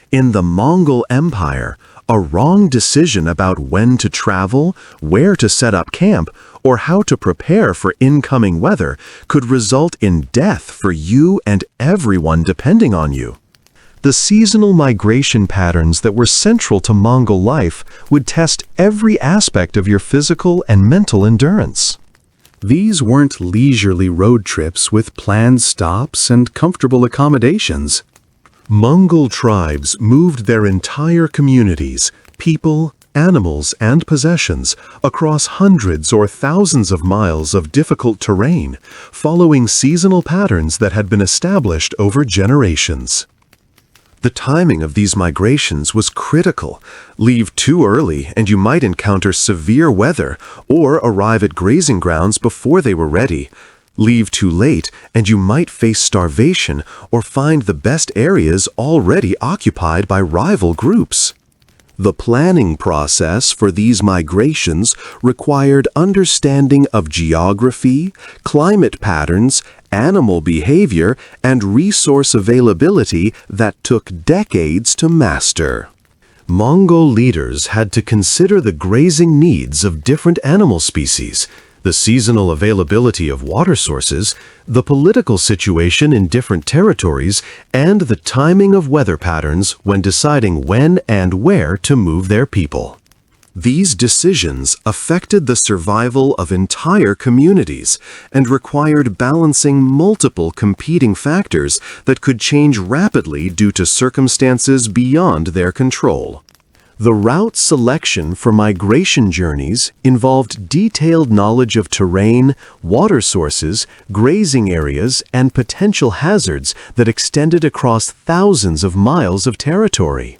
In the Mongol Empire, a wrong decision about when to travel, where to set up camp, or how to prepare for incoming weather could result in death for you and everyone depending on you. The seasonal migration patterns that were central to Mongol life would test every aspect of your physical and mental endurance. These weren't leisurely road trips with planned stops and comfortable accommodations. Mongol tribes moved their entire communities, people, animals, and possessions across hundreds or thousands of miles of difficult terrain, following seasonal patterns that had been established over generations. The timing of these migrations was critical. Leave too early and you might encounter severe weather or arrive at grazing grounds before they were ready. Leave too late and you might face starvation or find the best areas already occupied by rival groups. The planning process for these migrations required understanding of geography, climate patterns, animal behavior, and resource availability that took decades to master. Mongol leaders had to consider the grazing needs of different animal species, the seasonal availability of water sources, the political situation in different territories, and the timing of weather patterns when deciding when and where to move their people. These decisions affected the survival of entire communities and required balancing multiple competing factors that could change rapidly due to circumstances beyond their control. The route selection for migration journeys involved detailed knowledge of terrain, water sources, grazing areas, and potential hazards that extended across thousands of miles of territory.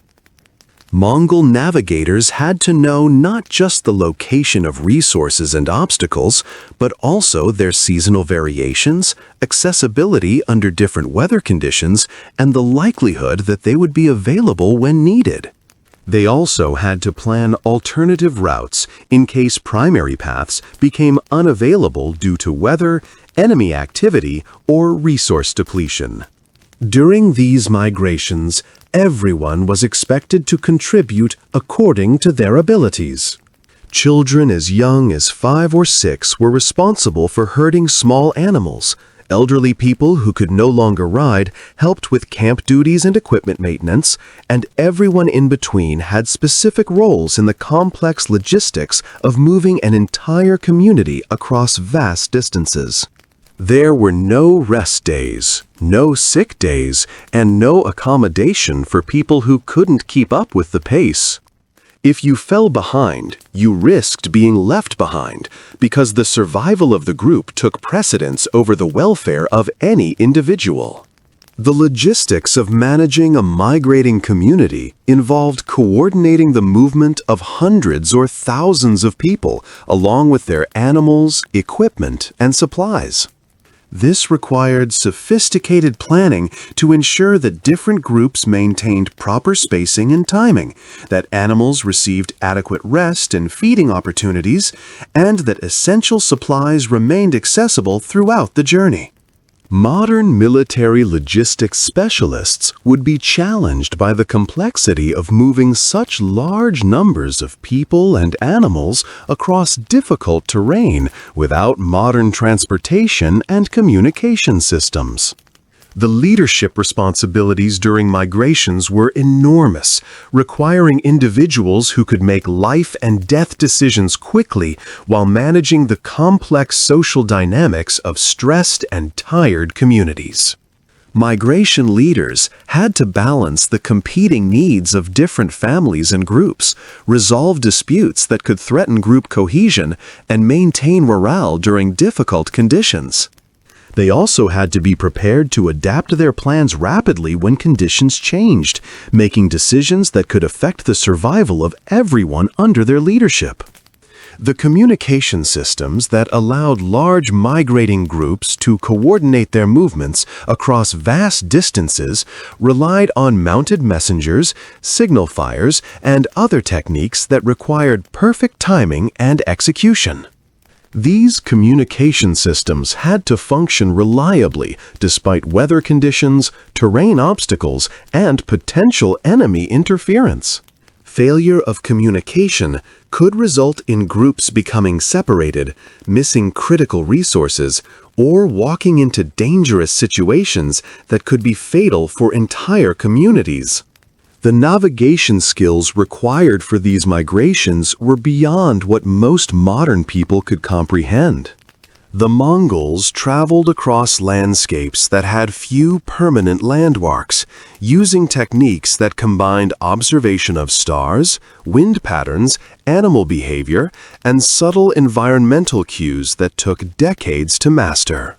Mongol navigators had to know not just the location of resources and obstacles, but also their seasonal variations, accessibility under different weather conditions, and the likelihood that they would be available when needed. They also had to plan alternative routes in case primary paths became unavailable due to weather, enemy activity, or resource depletion. During these migrations, everyone was expected to contribute according to their abilities. Children as young as 5 or 6 were responsible for herding small animals. Elderly people who could no longer ride helped with camp duties and equipment maintenance, and everyone in between had specific roles in the complex logistics of moving an entire community across vast distances. There were no rest days, no sick days, and no accommodation for people who couldn't keep up with the pace. If you fell behind, you risked being left behind because the survival of the group took precedence over the welfare of any individual. The logistics of managing a migrating community involved coordinating the movement of hundreds or thousands of people along with their animals, equipment, and supplies. This required sophisticated planning to ensure that different groups maintained proper spacing and timing, that animals received adequate rest and feeding opportunities, and that essential supplies remained accessible throughout the journey. Modern military logistics specialists would be challenged by the complexity of moving such large numbers of people and animals across difficult terrain without modern transportation and communication systems. The leadership responsibilities during migrations were enormous, requiring individuals who could make life and death decisions quickly while managing the complex social dynamics of stressed and tired communities. Migration leaders had to balance the competing needs of different families and groups, resolve disputes that could threaten group cohesion, and maintain morale during difficult conditions. They also had to be prepared to adapt their plans rapidly when conditions changed, making decisions that could affect the survival of everyone under their leadership. The communication systems that allowed large migrating groups to coordinate their movements across vast distances relied on mounted messengers, signal fires, and other techniques that required perfect timing and execution. These communication systems had to function reliably despite weather conditions, terrain obstacles, and potential enemy interference. Failure of communication could result in groups becoming separated, missing critical resources, or walking into dangerous situations that could be fatal for entire communities. The navigation skills required for these migrations were beyond what most modern people could comprehend. The Mongols traveled across landscapes that had few permanent landmarks, using techniques that combined observation of stars, wind patterns, animal behavior, and subtle environmental cues that took decades to master.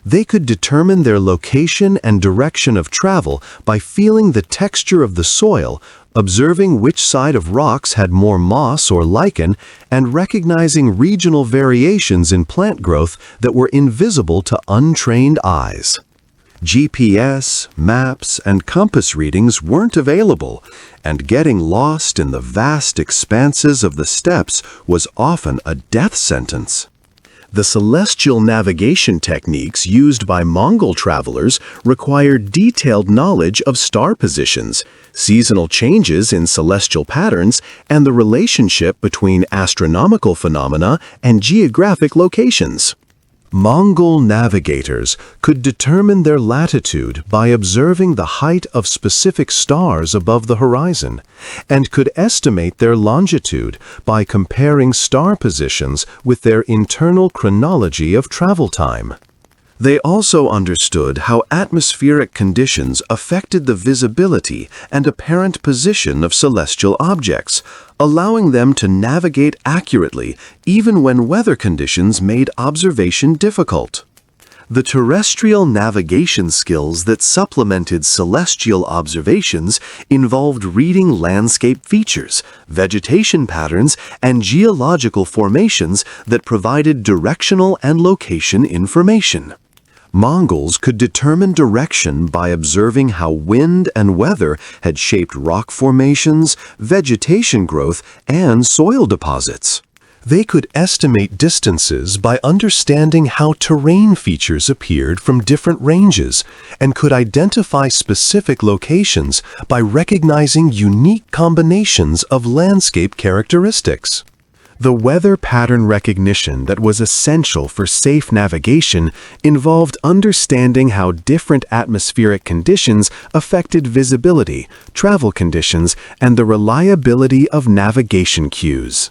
They could determine their location and direction of travel by feeling the texture of the soil, observing which side of rocks had more moss or lichen, and recognizing regional variations in plant growth that were invisible to untrained eyes. GPS, maps, and compass readings weren't available, and getting lost in the vast expanses of the steppes was often a death sentence. The celestial navigation techniques used by Mongol travelers required detailed knowledge of star positions, seasonal changes in celestial patterns, and the relationship between astronomical phenomena and geographic locations. Mongol navigators could determine their latitude by observing the height of specific stars above the horizon, and could estimate their longitude by comparing star positions with their internal chronology of travel time. They also understood how atmospheric conditions affected the visibility and apparent position of celestial objects, allowing them to navigate accurately even when weather conditions made observation difficult. The terrestrial navigation skills that supplemented celestial observations involved reading landscape features, vegetation patterns, and geological formations that provided directional and location information. Mongols could determine direction by observing how wind and weather had shaped rock formations, vegetation growth, and soil deposits. They could estimate distances by understanding how terrain features appeared from different ranges, and could identify specific locations by recognizing unique combinations of landscape characteristics. The weather pattern recognition that was essential for safe navigation involved understanding how different atmospheric conditions affected visibility, travel conditions, and the reliability of navigation cues.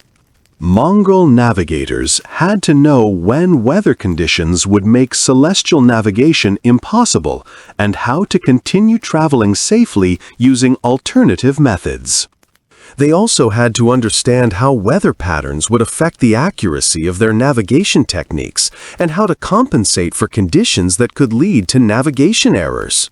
Mongol navigators had to know when weather conditions would make celestial navigation impossible and how to continue traveling safely using alternative methods. They also had to understand how weather patterns would affect the accuracy of their navigation techniques and how to compensate for conditions that could lead to navigation errors.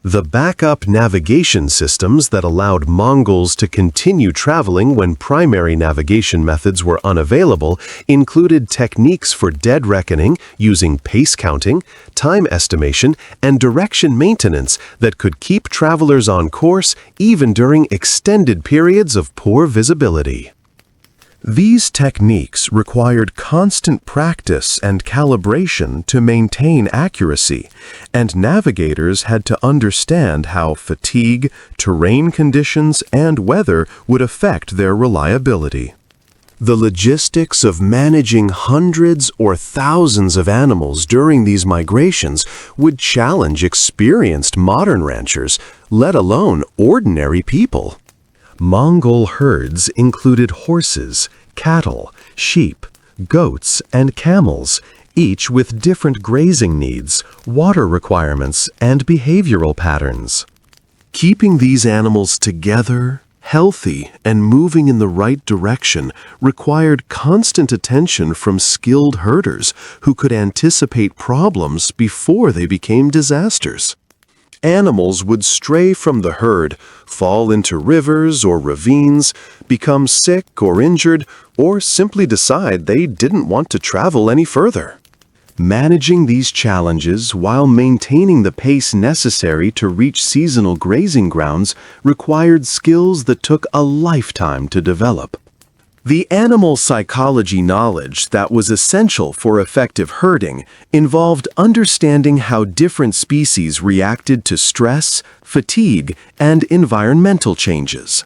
The backup navigation systems that allowed Mongols to continue traveling when primary navigation methods were unavailable included techniques for dead reckoning using pace counting, time estimation, and direction maintenance that could keep travelers on course even during extended periods of poor visibility. These techniques required constant practice and calibration to maintain accuracy, and navigators had to understand how fatigue, terrain conditions, and weather would affect their reliability. The logistics of managing hundreds or thousands of animals during these migrations would challenge experienced modern ranchers, let alone ordinary people. Mongol herds included horses, cattle, sheep, goats, and camels, each with different grazing needs, water requirements, and behavioral patterns. Keeping these animals together, healthy, and moving in the right direction required constant attention from skilled herders who could anticipate problems before they became disasters. Animals would stray from the herd, fall into rivers or ravines, become sick or injured, or simply decide they didn't want to travel any further. Managing these challenges while maintaining the pace necessary to reach seasonal grazing grounds required skills that took a lifetime to develop. The animal psychology knowledge that was essential for effective herding involved understanding how different species reacted to stress, fatigue, and environmental changes.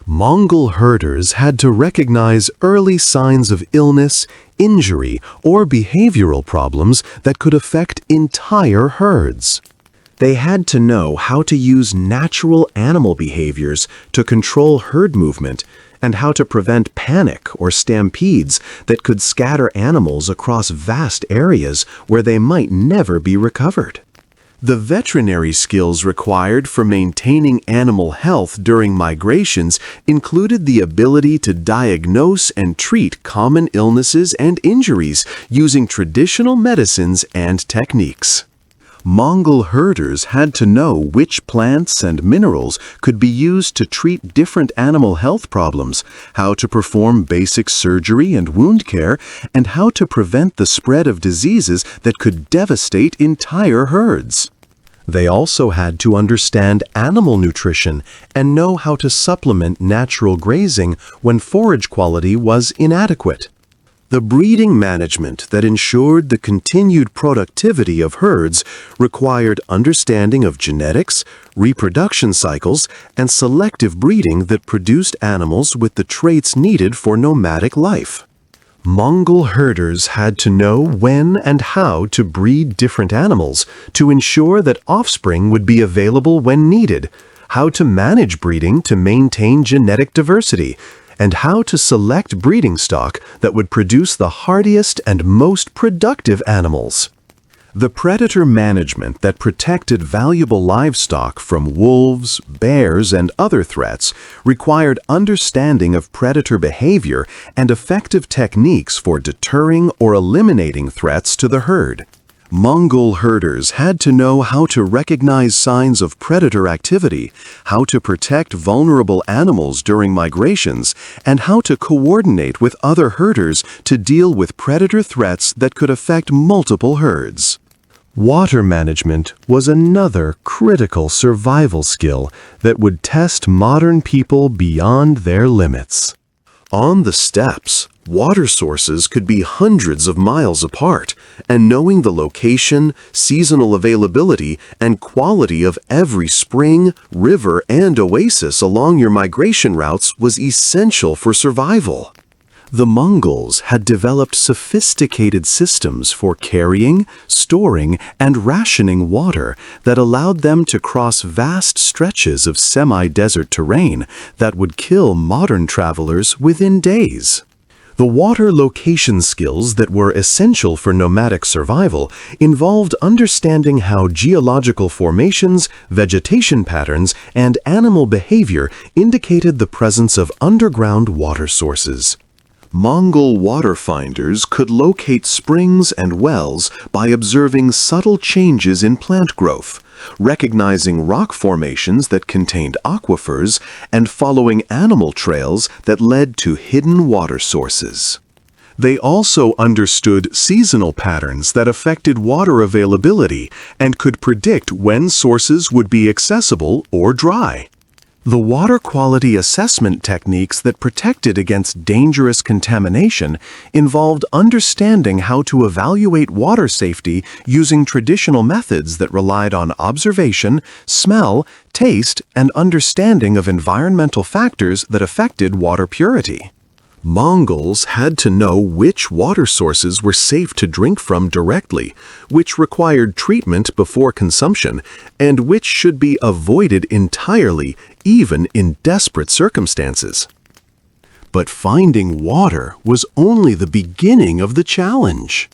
Mongol herders had to recognize early signs of illness, injury, or behavioral problems that could affect entire herds. They had to know how to use natural animal behaviors to control herd movement and how to prevent panic or stampedes that could scatter animals across vast areas where they might never be recovered. The veterinary skills required for maintaining animal health during migrations included the ability to diagnose and treat common illnesses and injuries using traditional medicines and techniques. Mongol herders had to know which plants and minerals could be used to treat different animal health problems, how to perform basic surgery and wound care, and how to prevent the spread of diseases that could devastate entire herds. They also had to understand animal nutrition and know how to supplement natural grazing when forage quality was inadequate. The breeding management that ensured the continued productivity of herds required understanding of genetics, reproduction cycles, and selective breeding that produced animals with the traits needed for nomadic life. Mongol herders had to know when and how to breed different animals to ensure that offspring would be available when needed, how to manage breeding to maintain genetic diversity, and how to select breeding stock that would produce the hardiest and most productive animals. The predator management that protected valuable livestock from wolves, bears, and other threats required understanding of predator behavior and effective techniques for deterring or eliminating threats to the herd. Mongol herders had to know how to recognize signs of predator activity, how to protect vulnerable animals during migrations, and how to coordinate with other herders to deal with predator threats that could affect multiple herds. Water management was another critical survival skill that would test modern people beyond their limits. On the steppes, water sources could be hundreds of miles apart, and knowing the location, seasonal availability, and quality of every spring, river, and oasis along your migration routes was essential for survival. The Mongols had developed sophisticated systems for carrying, storing, and rationing water that allowed them to cross vast stretches of semi-desert terrain that would kill modern travelers within days. The water location skills that were essential for nomadic survival involved understanding how geological formations, vegetation patterns, and animal behavior indicated the presence of underground water sources. Mongol water finders could locate springs and wells by observing subtle changes in plant growth, recognizing rock formations that contained aquifers and following animal trails that led to hidden water sources. They also understood seasonal patterns that affected water availability and could predict when sources would be accessible or dry. The water quality assessment techniques that protected against dangerous contamination involved understanding how to evaluate water safety using traditional methods that relied on observation, smell, taste, and understanding of environmental factors that affected water purity. Mongols had to know which water sources were safe to drink from directly, which required treatment before consumption, and which should be avoided entirely, even in desperate circumstances. But finding water was only the beginning of the challenge.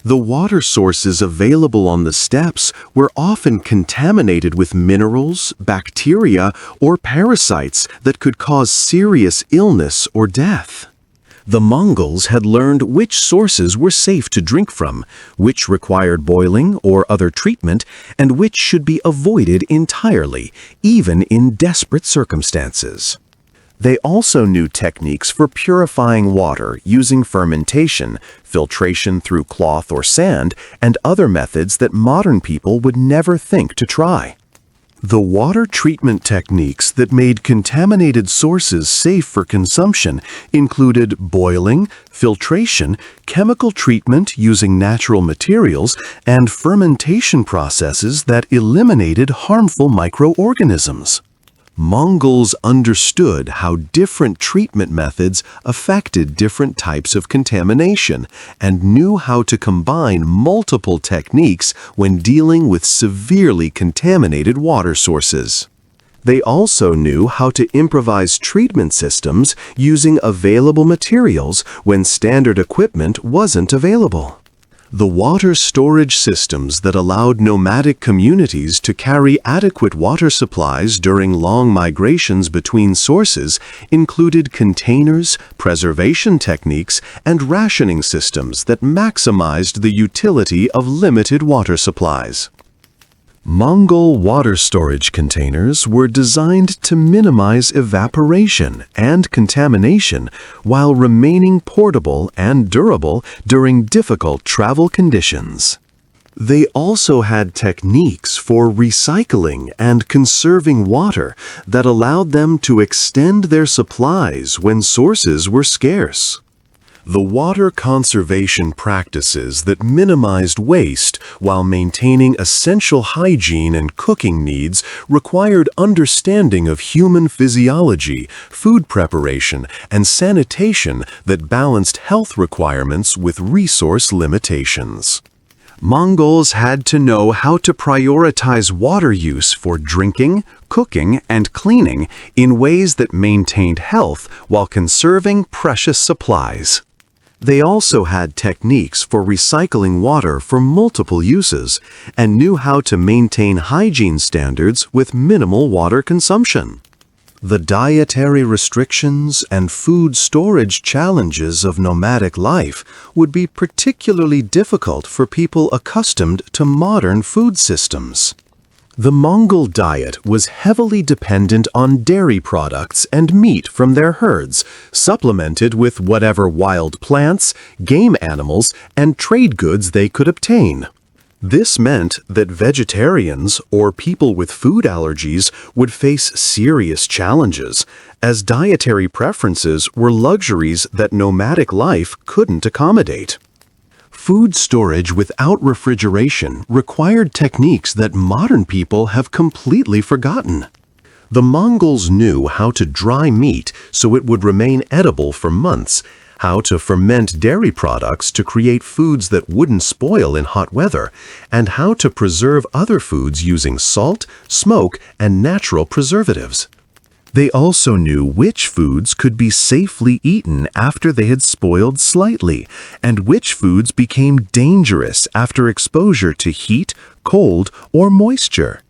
The water sources available on the steppes were often contaminated with minerals, bacteria, or parasites that could cause serious illness or death. The Mongols had learned which sources were safe to drink from, which required boiling or other treatment, and which should be avoided entirely, even in desperate circumstances. They also knew techniques for purifying water using fermentation, filtration through cloth or sand, and other methods that modern people would never think to try. The water treatment techniques that made contaminated sources safe for consumption included boiling, filtration, chemical treatment using natural materials, and fermentation processes that eliminated harmful microorganisms. Mongols understood how different treatment methods affected different types of contamination and knew how to combine multiple techniques when dealing with severely contaminated water sources. They also knew how to improvise treatment systems using available materials when standard equipment wasn't available. The water storage systems that allowed nomadic communities to carry adequate water supplies during long migrations between sources included containers, preservation techniques, and rationing systems that maximized the utility of limited water supplies. Mongol water storage containers were designed to minimize evaporation and contamination while remaining portable and durable during difficult travel conditions. They also had techniques for recycling and conserving water that allowed them to extend their supplies when sources were scarce. The water conservation practices that minimized waste while maintaining essential hygiene and cooking needs required understanding of human physiology, food preparation, and sanitation that balanced health requirements with resource limitations. Mongols had to know how to prioritize water use for drinking, cooking, and cleaning in ways that maintained health while conserving precious supplies. They also had techniques for recycling water for multiple uses and knew how to maintain hygiene standards with minimal water consumption. The dietary restrictions and food storage challenges of nomadic life would be particularly difficult for people accustomed to modern food systems. The Mongol diet was heavily dependent on dairy products and meat from their herds, supplemented with whatever wild plants, game animals, and trade goods they could obtain. This meant that vegetarians or people with food allergies would face serious challenges, as dietary preferences were luxuries that nomadic life couldn't accommodate. Food storage without refrigeration required techniques that modern people have completely forgotten. The Mongols knew how to dry meat so it would remain edible for months, how to ferment dairy products to create foods that wouldn't spoil in hot weather, and how to preserve other foods using salt, smoke, and natural preservatives. They also knew which foods could be safely eaten after they had spoiled slightly, and which foods became dangerous after exposure to heat, cold, or moisture.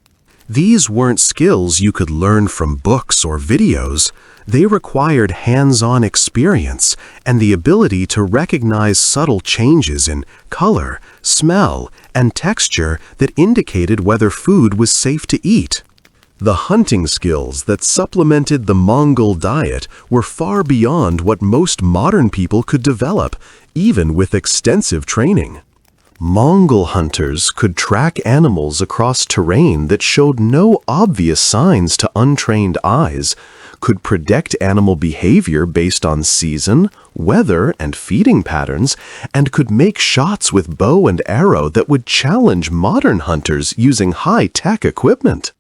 These weren't skills you could learn from books or videos. They required hands-on experience and the ability to recognize subtle changes in color, smell, and texture that indicated whether food was safe to eat. The hunting skills that supplemented the Mongol diet were far beyond what most modern people could develop, even with extensive training. Mongol hunters could track animals across terrain that showed no obvious signs to untrained eyes, could predict animal behavior based on season, weather, and feeding patterns, and could make shots with bow and arrow that would challenge modern hunters using high-tech equipment.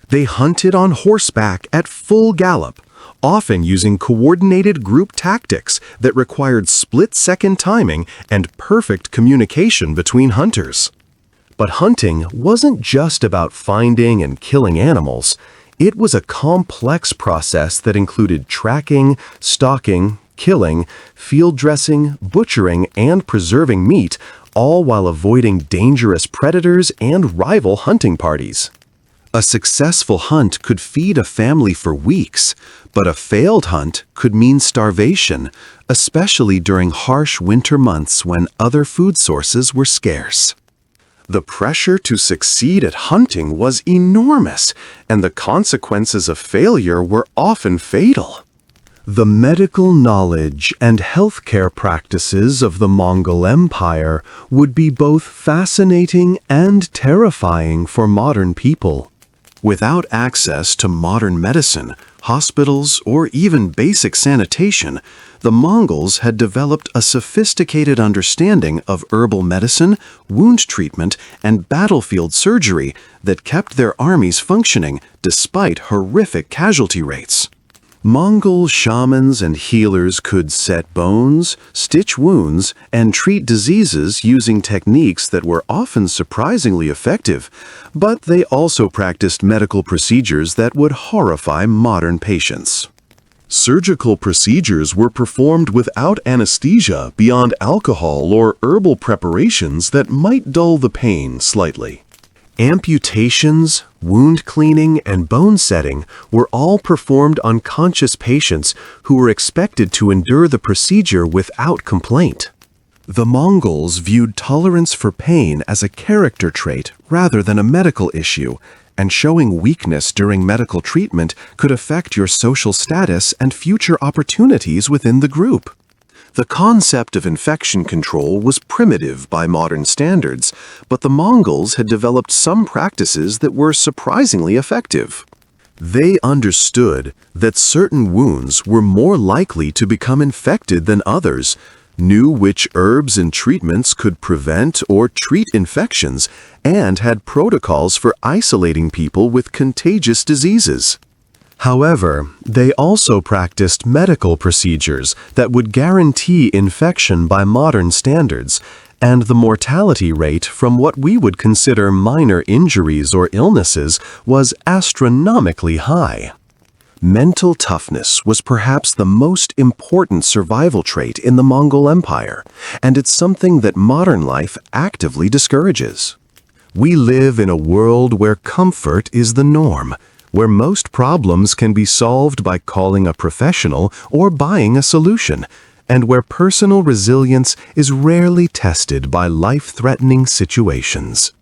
They hunted on horseback at full gallop, often using coordinated group tactics that required split-second timing and perfect communication between hunters. But hunting wasn't just about finding and killing animals. It was a complex process that included tracking, stalking, killing, field dressing, butchering, and preserving meat, all while avoiding dangerous predators and rival hunting parties. A successful hunt could feed a family for weeks, but a failed hunt could mean starvation, especially during harsh winter months when other food sources were scarce. The pressure to succeed at hunting was enormous, and the consequences of failure were often fatal. The medical knowledge and healthcare practices of the Mongol Empire would be both fascinating and terrifying for modern people. Without access to modern medicine, hospitals, or even basic sanitation, the Mongols had developed a sophisticated understanding of herbal medicine, wound treatment, and battlefield surgery that kept their armies functioning despite horrific casualty rates. Mongol shamans and healers could set bones, stitch wounds, and treat diseases using techniques that were often surprisingly effective, but they also practiced medical procedures that would horrify modern patients. Surgical procedures were performed without anesthesia beyond alcohol or herbal preparations that might dull the pain slightly. Amputations, wound cleaning, and bone setting were all performed on conscious patients who were expected to endure the procedure without complaint. The Mongols viewed tolerance for pain as a character trait rather than a medical issue, and showing weakness during medical treatment could affect your social status and future opportunities within the group. The concept of infection control was primitive by modern standards, but the Mongols had developed some practices that were surprisingly effective. They understood that certain wounds were more likely to become infected than others, knew which herbs and treatments could prevent or treat infections, and had protocols for isolating people with contagious diseases. However, they also practiced medical procedures that would guarantee infection by modern standards, and the mortality rate from what we would consider minor injuries or illnesses was astronomically high. Mental toughness was perhaps the most important survival trait in the Mongol Empire, and it's something that modern life actively discourages. We live in a world where comfort is the norm, where most problems can be solved by calling a professional or buying a solution, and where personal resilience is rarely tested by life-threatening situations.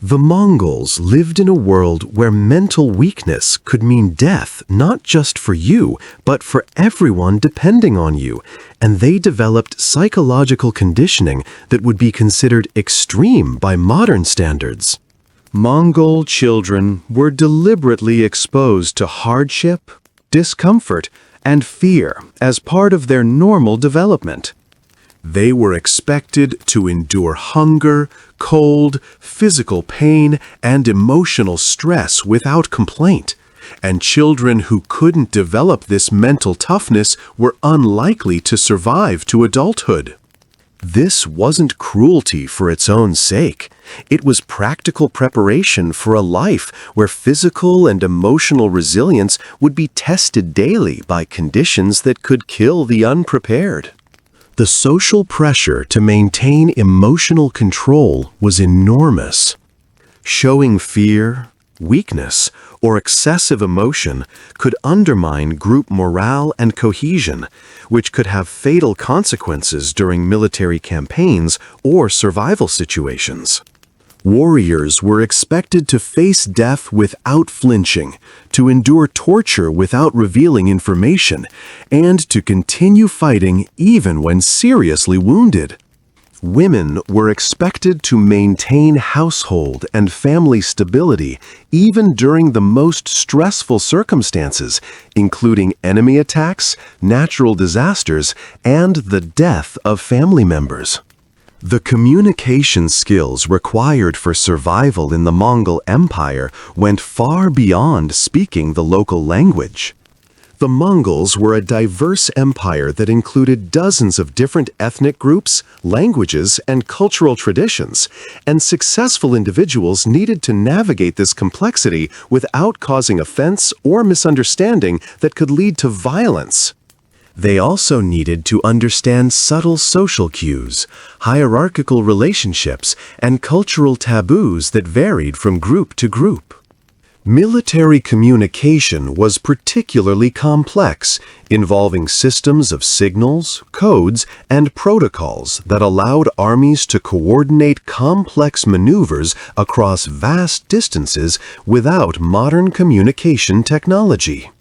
The Mongols lived in a world where mental weakness could mean death not just for you, but for everyone depending on you, and they developed psychological conditioning that would be considered extreme by modern standards. Mongol children were deliberately exposed to hardship, discomfort, and fear as part of their normal development. They were expected to endure hunger, cold, physical pain, and emotional stress without complaint, and children who couldn't develop this mental toughness were unlikely to survive to adulthood. This wasn't cruelty for its own sake. It was practical preparation for a life where physical and emotional resilience would be tested daily by conditions that could kill the unprepared. The social pressure to maintain emotional control was enormous. Showing fear, Weakness or excessive emotion could undermine group morale and cohesion, which could have fatal consequences during military campaigns or survival situations. Warriors were expected to face death without flinching, to endure torture without revealing information, and to continue fighting even when seriously wounded. Women were expected to maintain household and family stability even during the most stressful circumstances, including enemy attacks, natural disasters, and the death of family members. The communication skills required for survival in the Mongol Empire went far beyond speaking the local language. The Mongols were a diverse empire that included dozens of different ethnic groups, languages, and cultural traditions, and successful individuals needed to navigate this complexity without causing offense or misunderstanding that could lead to violence. They also needed to understand subtle social cues, hierarchical relationships, and cultural taboos that varied from group to group. Military communication was particularly complex, involving systems of signals, codes, and protocols that allowed armies to coordinate complex maneuvers across vast distances without modern communication technology.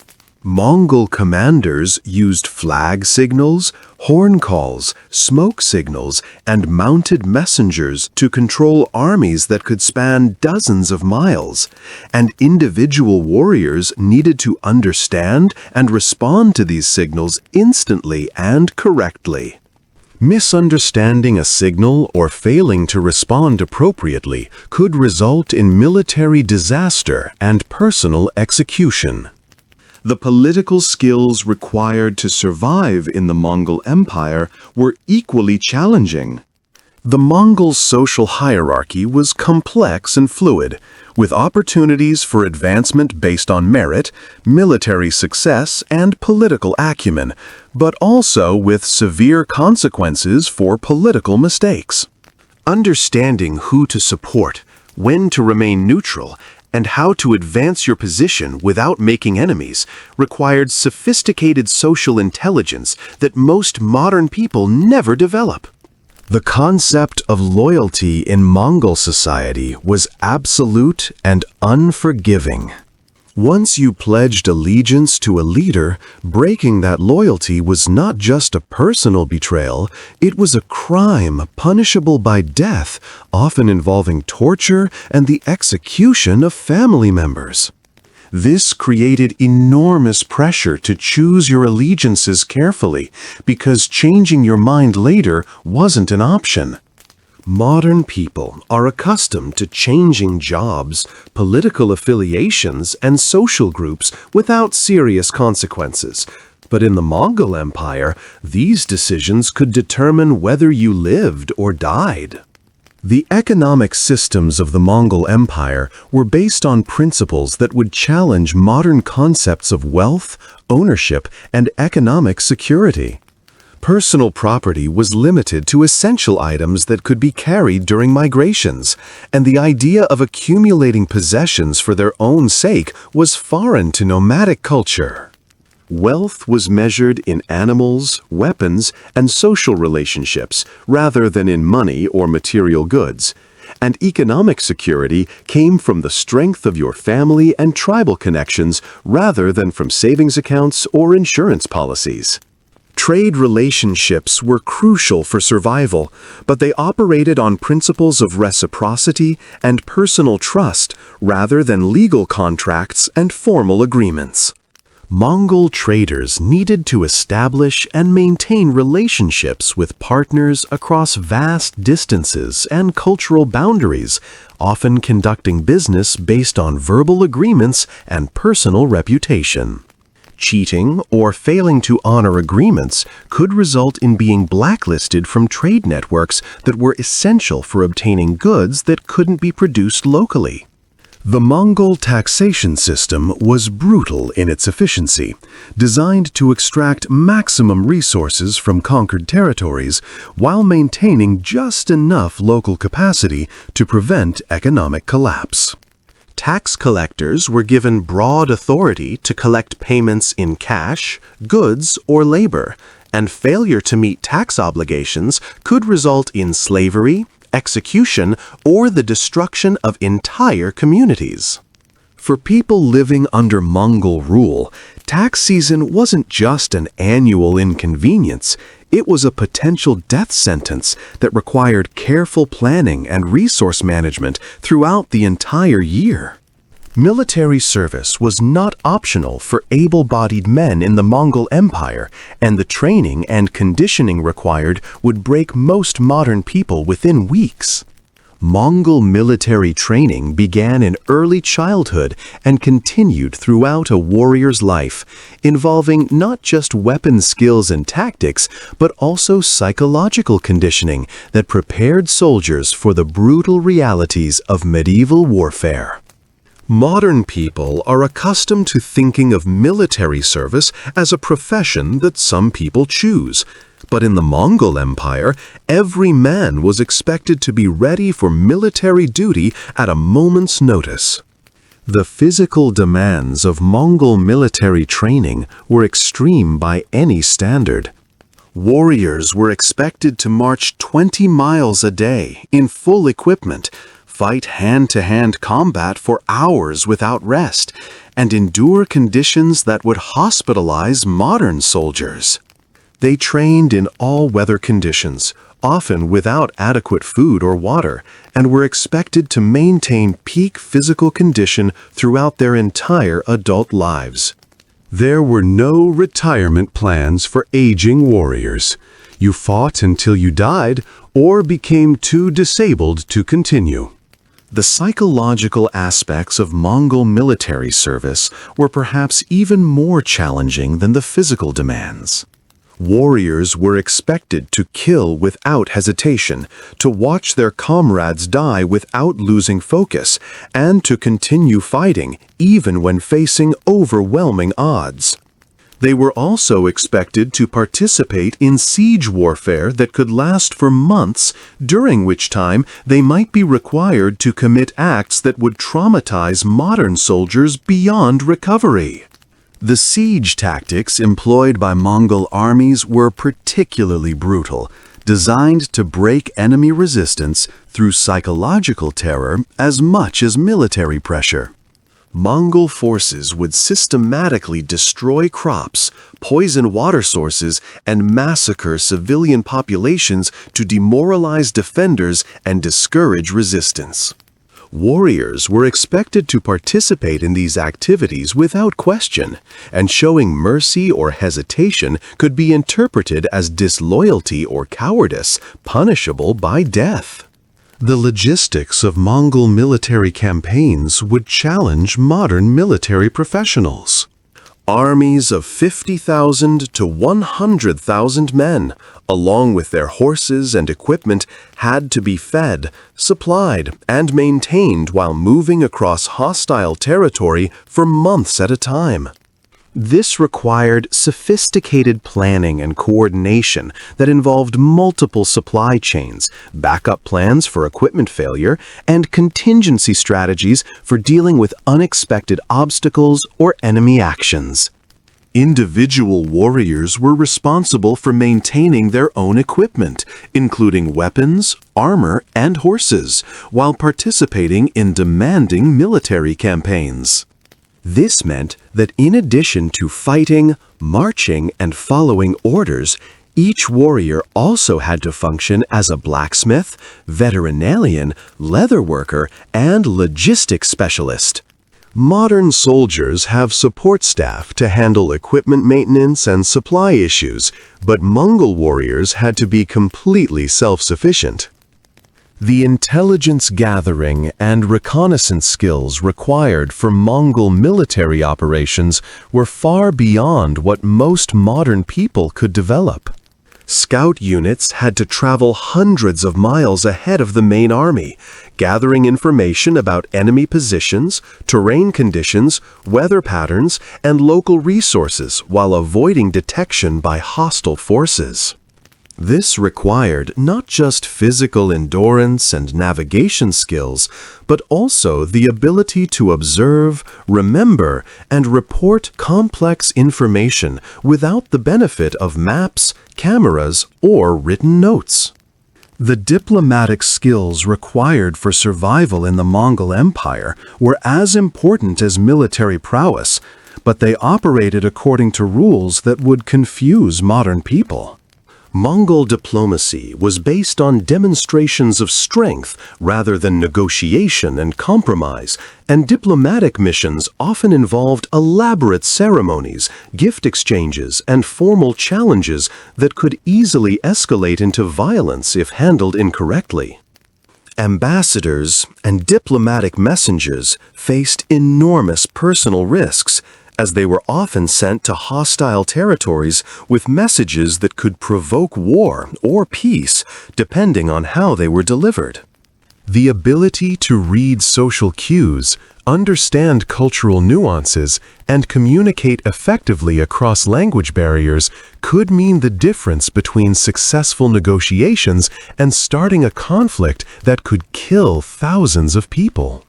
Mongol commanders used flag signals, horn calls, smoke signals, and mounted messengers to control armies that could span dozens of miles, and individual warriors needed to understand and respond to these signals instantly and correctly. Misunderstanding a signal or failing to respond appropriately could result in military disaster and personal execution. The political skills required to survive in the Mongol Empire were equally challenging. The Mongol social hierarchy was complex and fluid, with opportunities for advancement based on merit, military success, and political acumen, but also with severe consequences for political mistakes. Understanding who to support, when to remain neutral, and how to advance your position without making enemies required sophisticated social intelligence that most modern people never develop. The concept of loyalty in Mongol society was absolute and unforgiving. Once you pledged allegiance to a leader, breaking that loyalty was not just a personal betrayal, it was a crime punishable by death, often involving torture and the execution of family members. This created enormous pressure to choose your allegiances carefully, because changing your mind later wasn't an option. Modern people are accustomed to changing jobs, political affiliations, and social groups without serious consequences. But in the Mongol Empire, these decisions could determine whether you lived or died. The economic systems of the Mongol Empire were based on principles that would challenge modern concepts of wealth, ownership, and economic security. Personal property was limited to essential items that could be carried during migrations, and the idea of accumulating possessions for their own sake was foreign to nomadic culture. Wealth was measured in animals, weapons, and social relationships rather than in money or material goods, and economic security came from the strength of your family and tribal connections rather than from savings accounts or insurance policies. Trade relationships were crucial for survival, but they operated on principles of reciprocity and personal trust rather than legal contracts and formal agreements. Mongol traders needed to establish and maintain relationships with partners across vast distances and cultural boundaries, often conducting business based on verbal agreements and personal reputation. Cheating or failing to honor agreements could result in being blacklisted from trade networks that were essential for obtaining goods that couldn't be produced locally. The Mongol taxation system was brutal in its efficiency, designed to extract maximum resources from conquered territories while maintaining just enough local capacity to prevent economic collapse. Tax collectors were given broad authority to collect payments in cash, goods, or labor, and failure to meet tax obligations could result in slavery, execution, or the destruction of entire communities. For people living under Mongol rule, tax season wasn't just an annual inconvenience, it was a potential death sentence that required careful planning and resource management throughout the entire year. Military service was not optional for able-bodied men in the Mongol Empire, and the training and conditioning required would break most modern people within weeks. Mongol military training began in early childhood and continued throughout a warrior's life, involving not just weapon skills and tactics, but also psychological conditioning that prepared soldiers for the brutal realities of medieval warfare. Modern people are accustomed to thinking of military service as a profession that some people choose. But in the Mongol Empire, every man was expected to be ready for military duty at a moment's notice. The physical demands of Mongol military training were extreme by any standard. Warriors were expected to march 20 miles a day in full equipment, fight hand-to-hand combat for hours without rest, and endure conditions that would hospitalize modern soldiers. They trained in all weather conditions, often without adequate food or water, and were expected to maintain peak physical condition throughout their entire adult lives. There were no retirement plans for aging warriors. You fought until you died or became too disabled to continue. The psychological aspects of Mongol military service were perhaps even more challenging than the physical demands. Warriors were expected to kill without hesitation, to watch their comrades die without losing focus, and to continue fighting even when facing overwhelming odds. They were also expected to participate in siege warfare that could last for months, during which time they might be required to commit acts that would traumatize modern soldiers beyond recovery. The siege tactics employed by Mongol armies were particularly brutal, designed to break enemy resistance through psychological terror as much as military pressure. Mongol forces would systematically destroy crops, poison water sources, and massacre civilian populations to demoralize defenders and discourage resistance. Warriors were expected to participate in these activities without question, and showing mercy or hesitation could be interpreted as disloyalty or cowardice, punishable by death. The logistics of Mongol military campaigns would challenge modern military professionals. Armies of 50,000 to 100,000 men, along with their horses and equipment, had to be fed, supplied, and maintained while moving across hostile territory for months at a time. This required sophisticated planning and coordination that involved multiple supply chains, backup plans for equipment failure, and contingency strategies for dealing with unexpected obstacles or enemy actions. Individual warriors were responsible for maintaining their own equipment, including weapons, armor, and horses, while participating in demanding military campaigns. This meant that in addition to fighting, marching, and following orders, each warrior also had to function as a blacksmith, veterinarian, leatherworker, and logistics specialist. Modern soldiers have support staff to handle equipment maintenance and supply issues, but Mongol warriors had to be completely self-sufficient. The intelligence gathering and reconnaissance skills required for Mongol military operations were far beyond what most modern people could develop. Scout units had to travel hundreds of miles ahead of the main army, gathering information about enemy positions, terrain conditions, weather patterns, and local resources while avoiding detection by hostile forces. This required not just physical endurance and navigation skills, but also the ability to observe, remember, and report complex information without the benefit of maps, cameras, or written notes. The diplomatic skills required for survival in the Mongol Empire were as important as military prowess, but they operated according to rules that would confuse modern people. Mongol diplomacy was based on demonstrations of strength rather than negotiation and compromise, and diplomatic missions often involved elaborate ceremonies, gift exchanges, and formal challenges that could easily escalate into violence if handled incorrectly. Ambassadors and diplomatic messengers faced enormous personal risks, as they were often sent to hostile territories with messages that could provoke war or peace, depending on how they were delivered. The ability to read social cues, understand cultural nuances, and communicate effectively across language barriers could mean the difference between successful negotiations and starting a conflict that could kill thousands of people.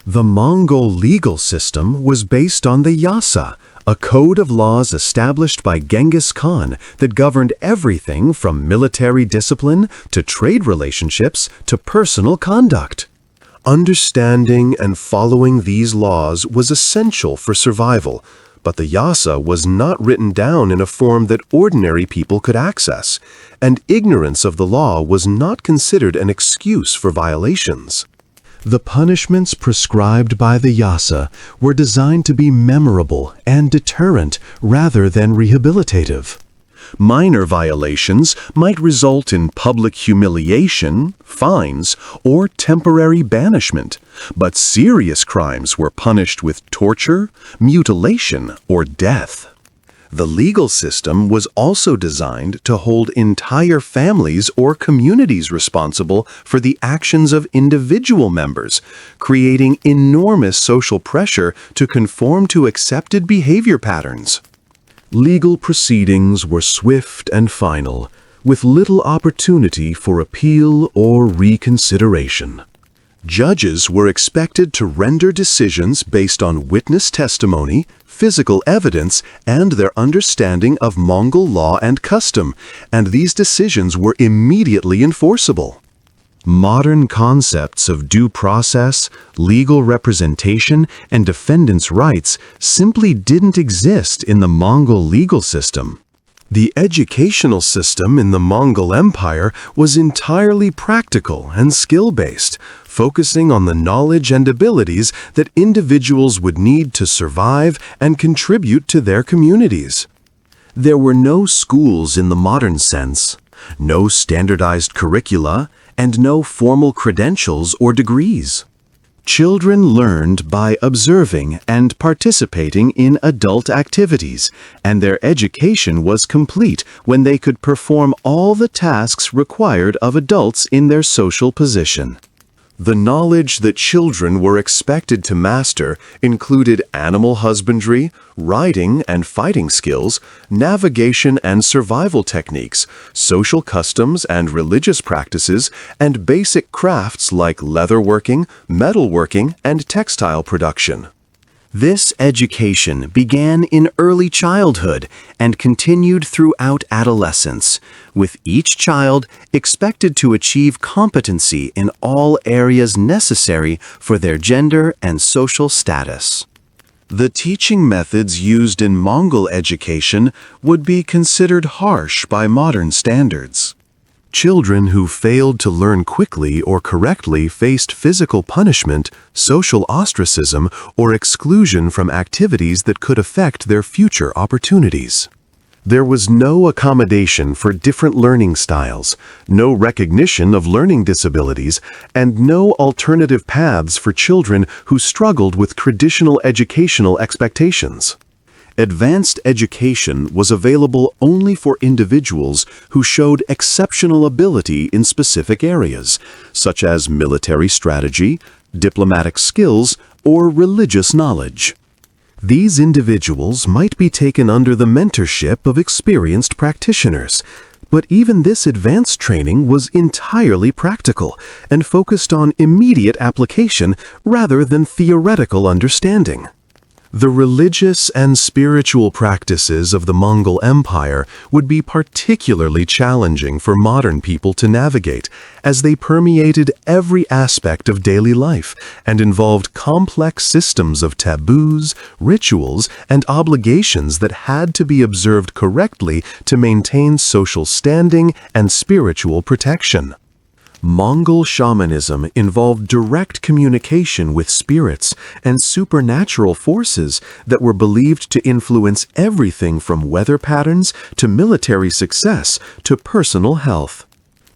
The Mongol legal system was based on the Yassa, a code of laws established by Genghis Khan that governed everything from military discipline to trade relationships to personal conduct. Understanding and following these laws was essential for survival, but the Yassa was not written down in a form that ordinary people could access, and ignorance of the law was not considered an excuse for violations. The punishments prescribed by the Yassa were designed to be memorable and deterrent rather than rehabilitative. Minor violations might result in public humiliation, fines, or temporary banishment, but serious crimes were punished with torture, mutilation, or death. The legal system was also designed to hold entire families or communities responsible for the actions of individual members, creating enormous social pressure to conform to accepted behavior patterns. Legal proceedings were swift and final, with little opportunity for appeal or reconsideration. Judges were expected to render decisions based on witness testimony, physical evidence, and their understanding of Mongol law and custom, and these decisions were immediately enforceable. Modern concepts of due process, legal representation, and defendants' rights simply didn't exist in the Mongol legal system. The educational system in the Mongol Empire was entirely practical and skill-based, focusing on the knowledge and abilities that individuals would need to survive and contribute to their communities. There were no schools in the modern sense, no standardized curricula, and no formal credentials or degrees. Children learned by observing and participating in adult activities, and their education was complete when they could perform all the tasks required of adults in their social position. The knowledge that children were expected to master included animal husbandry, riding and fighting skills, navigation and survival techniques, social customs and religious practices, and basic crafts like leatherworking, metalworking, and textile production. This education began in early childhood and continued throughout adolescence, with each child expected to achieve competency in all areas necessary for their gender and social status. The teaching methods used in Mongol education would be considered harsh by modern standards. Children who failed to learn quickly or correctly faced physical punishment, social ostracism, or exclusion from activities that could affect their future opportunities. There was no accommodation for different learning styles, no recognition of learning disabilities, and no alternative paths for children who struggled with traditional educational expectations. Advanced education was available only for individuals who showed exceptional ability in specific areas, such as military strategy, diplomatic skills, or religious knowledge. These individuals might be taken under the mentorship of experienced practitioners, But even this advanced training was entirely practical and focused on immediate application rather than theoretical understanding. The religious and spiritual practices of the Mongol Empire would be particularly challenging for modern people to navigate, as they permeated every aspect of daily life and involved complex systems of taboos, rituals, and obligations that had to be observed correctly to maintain social standing and spiritual protection. Mongol shamanism involved direct communication with spirits and supernatural forces that were believed to influence everything from weather patterns to military success to personal health.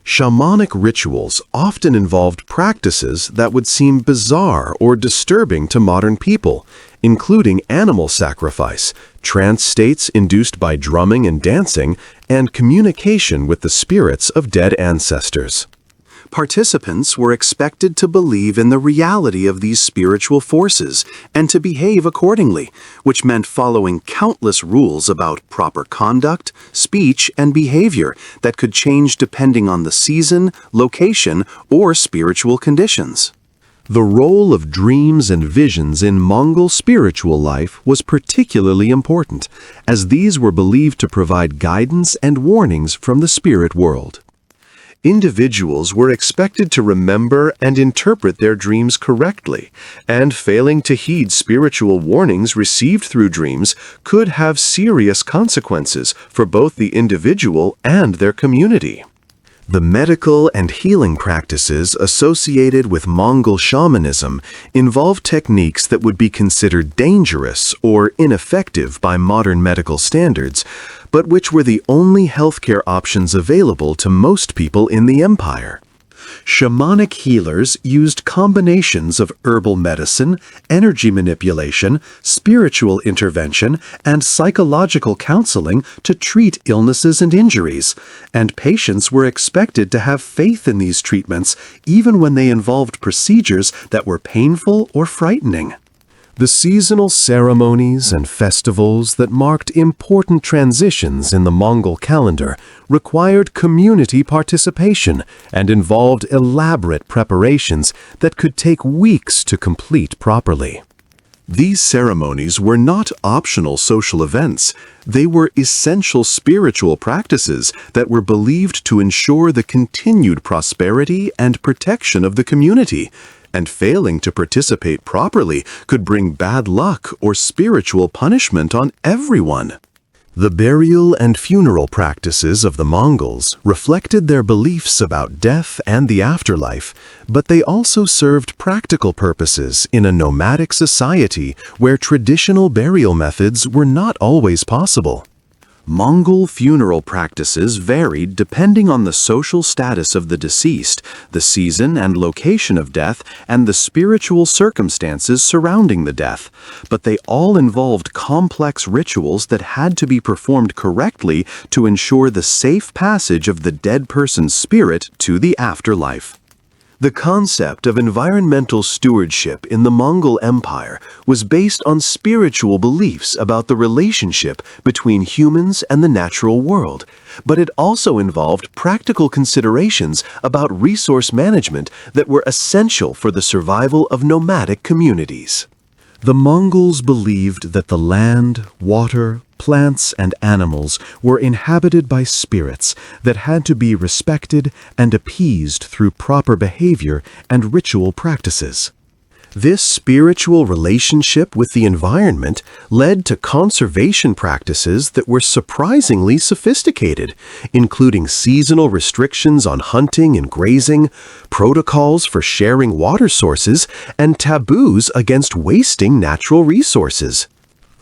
Shamanic rituals often involved practices that would seem bizarre or disturbing to modern people, including animal sacrifice, trance states induced by drumming and dancing, and communication with the spirits of dead ancestors. Participants were expected to believe in the reality of these spiritual forces and to behave accordingly, which meant following countless rules about proper conduct, speech, and behavior that could change depending on the season, location, or spiritual conditions. The role of dreams and visions in Mongol spiritual life was particularly important, as these were believed to provide guidance and warnings from the spirit world. Individuals were expected to remember and interpret their dreams correctly, and failing to heed spiritual warnings received through dreams could have serious consequences for both the individual and their community. The medical and healing practices associated with Mongol shamanism involved techniques that would be considered dangerous or ineffective by modern medical standards, but which were the only healthcare options available to most people in the empire. Shamanic healers used combinations of herbal medicine, energy manipulation, spiritual intervention, and psychological counseling to treat illnesses and injuries, and patients were expected to have faith in these treatments even when they involved procedures that were painful or frightening. The seasonal ceremonies and festivals that marked important transitions in the Mongol calendar required community participation and involved elaborate preparations that could take weeks to complete properly. These ceremonies were not optional social events. They were essential spiritual practices that were believed to ensure the continued prosperity and protection of the community, and failing to participate properly could bring bad luck or spiritual punishment on everyone. The burial and funeral practices of the Mongols reflected their beliefs about death and the afterlife, but they also served practical purposes in a nomadic society where traditional burial methods were not always possible. Mongol funeral practices varied depending on the social status of the deceased, the season and location of death, and the spiritual circumstances surrounding the death, but they all involved complex rituals that had to be performed correctly to ensure the safe passage of the dead person's spirit to the afterlife. The concept of environmental stewardship in the Mongol Empire was based on spiritual beliefs about the relationship between humans and the natural world, but it also involved practical considerations about resource management that were essential for the survival of nomadic communities. The Mongols believed that the land, water, plants, and animals were inhabited by spirits that had to be respected and appeased through proper behavior and ritual practices. This spiritual relationship with the environment led to conservation practices that were surprisingly sophisticated, including seasonal restrictions on hunting and grazing, protocols for sharing water sources, and taboos against wasting natural resources.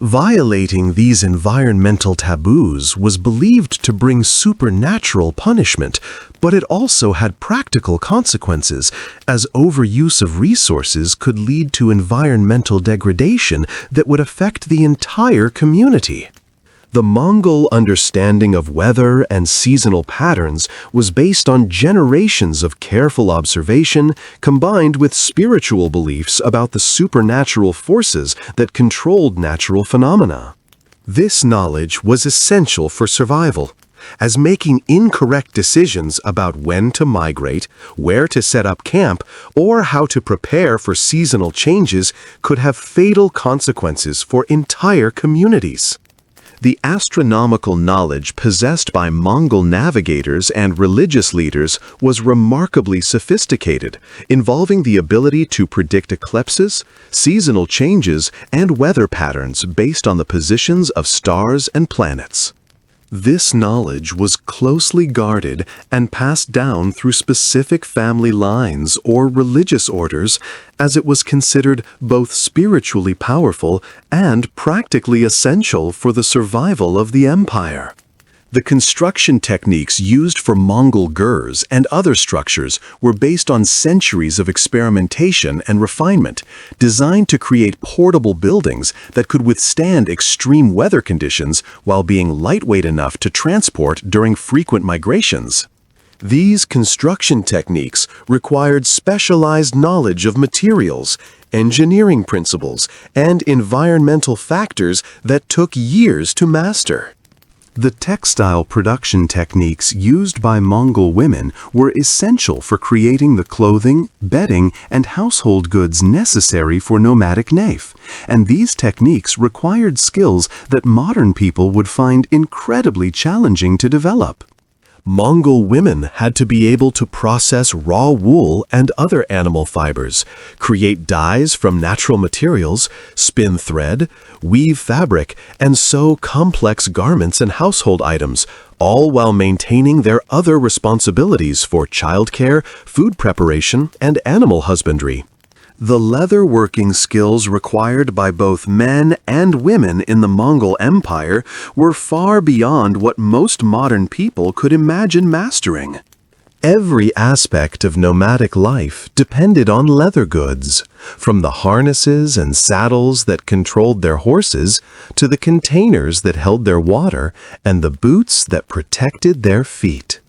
Violating these environmental taboos was believed to bring supernatural punishment, but it also had practical consequences, as overuse of resources could lead to environmental degradation that would affect the entire community. The Mongol understanding of weather and seasonal patterns was based on generations of careful observation combined with spiritual beliefs about the supernatural forces that controlled natural phenomena. This knowledge was essential for survival, as making incorrect decisions about when to migrate, where to set up camp, or how to prepare for seasonal changes could have fatal consequences for entire communities. The astronomical knowledge possessed by Mongol navigators and religious leaders was remarkably sophisticated, involving the ability to predict eclipses, seasonal changes, and weather patterns based on the positions of stars and planets. This knowledge was closely guarded and passed down through specific family lines or religious orders, as it was considered both spiritually powerful and practically essential for the survival of the empire. The construction techniques used for Mongol gurs and other structures were based on centuries of experimentation and refinement, designed to create portable buildings that could withstand extreme weather conditions while being lightweight enough to transport during frequent migrations. These construction techniques required specialized knowledge of materials, engineering principles, and environmental factors that took years to master. The textile production techniques used by Mongol women were essential for creating the clothing, bedding, and household goods necessary for nomadic life, and these techniques required skills that modern people would find incredibly challenging to develop. Mongol women had to be able to process raw wool and other animal fibers, create dyes from natural materials, spin thread, weave fabric, and sew complex garments and household items, all while maintaining their other responsibilities for childcare, food preparation, and animal husbandry. The leather-working skills required by both men and women in the Mongol Empire were far beyond what most modern people could imagine mastering. Every aspect of nomadic life depended on leather goods, from the harnesses and saddles that controlled their horses to the containers that held their water and the boots that protected their feet.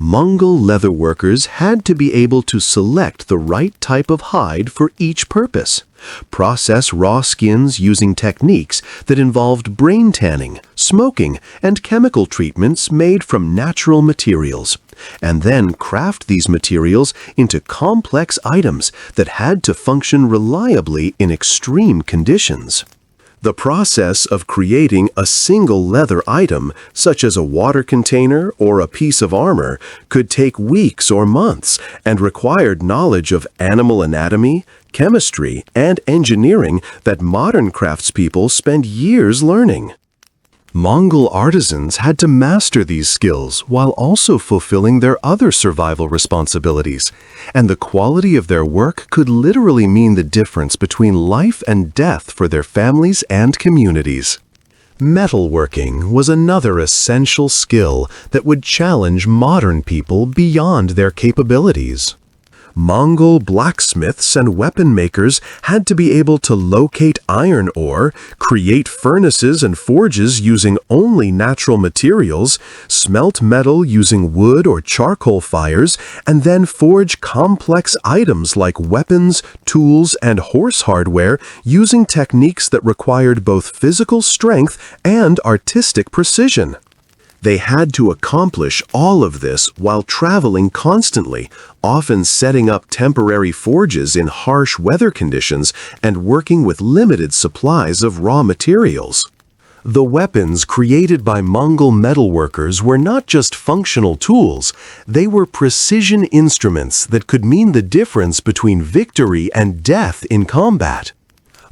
Mongol leatherworkers had to be able to select the right type of hide for each purpose, process raw skins using techniques that involved brain tanning, smoking, and chemical treatments made from natural materials, and then craft these materials into complex items that had to function reliably in extreme conditions. The process of creating a single leather item, such as a water container or a piece of armor, could take weeks or months and required knowledge of animal anatomy, chemistry, and engineering that modern craftspeople spend years learning. Mongol artisans had to master these skills while also fulfilling their other survival responsibilities, and the quality of their work could literally mean the difference between life and death for their families and communities. Metalworking was another essential skill that would challenge modern people beyond their capabilities. Mongol blacksmiths and weapon makers had to be able to locate iron ore, create furnaces and forges using only natural materials, smelt metal using wood or charcoal fires, and then forge complex items like weapons, tools, and horse hardware using techniques that required both physical strength and artistic precision. They had to accomplish all of this while traveling constantly, often setting up temporary forges in harsh weather conditions and working with limited supplies of raw materials. The weapons created by Mongol metalworkers were not just functional tools, they were precision instruments that could mean the difference between victory and death in combat.